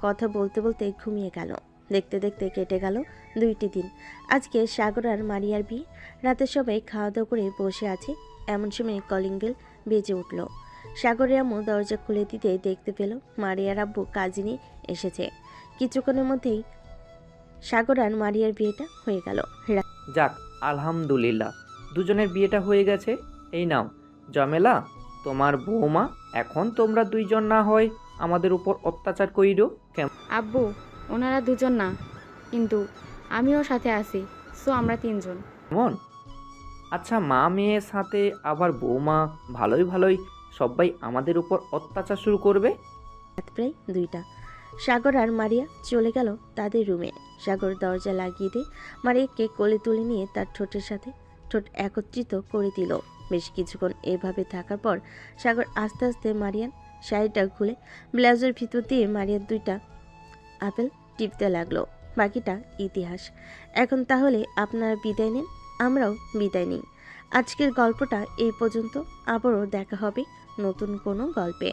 কথা বলতে বলতে ঘুমিয়ে গেল। দেখতে দেখতে কেটে গেল 2টি দিন। আজকে সাগর আর মারিয়ার বিয়ে। রাতে সবাই খাওয়া দাওয়া করে বসে আছে। এমন সময় কলিং বেল বেজে উঠল। সাগরের আম্মু দরজা খুলে দিতে দেখতে পেল মারিয়ার আব্বু কাজী নিয়ে এসেছে। কিছুক্ষণের মধ্যেই সাগর আর মারিয়ার বিয়েটা হয়ে গেল। যাক, আলহামদুলিল্লাহ, দুজনের বিয়েটা হয়ে গেছে। এই নাও জামেলা, তোমার বৌমা। এখন তোমরা 2 জন না হয় আমাদের উপর অত্যাচার কইরো। আব্বু, ওনারা 2 জন না, কিন্তু আমিও সাথে আছি, সো আমরা 3 জন। কেমন? আচ্ছা, মা মেয়ের সাথে আবার বৌমা, ভালোই সবাই আমাদের উপর অত্যাচার শুরু করবে। প্রায় 2টা। সাগর আর মারিয়া চলে গেল তাদের রুমে। সাগর দরজা লাগিয়ে দিয়ে মারিয়াকে কোলে তুলে নিয়ে তার ঠোঁটের সাথে ঠোঁট একত্রিত করে দিল। বেশ কিছুক্ষণ এভাবে থাকার পর সাগর আস্তে আস্তে মারিয়ার শাড়িটা খুলে ব্লাউজের ভিতর দিয়ে মারিয়ার 2টা আপেল টিপতে লাগলো। বাকিটা ইতিহাস। এখন তাহলে আপনারা বিদায় নেন। আমরাও বিদায় নিই। আজকের গল্পটা এই পর্যন্ত। আবারও দেখা হবে নতুন কোনো গল্পে।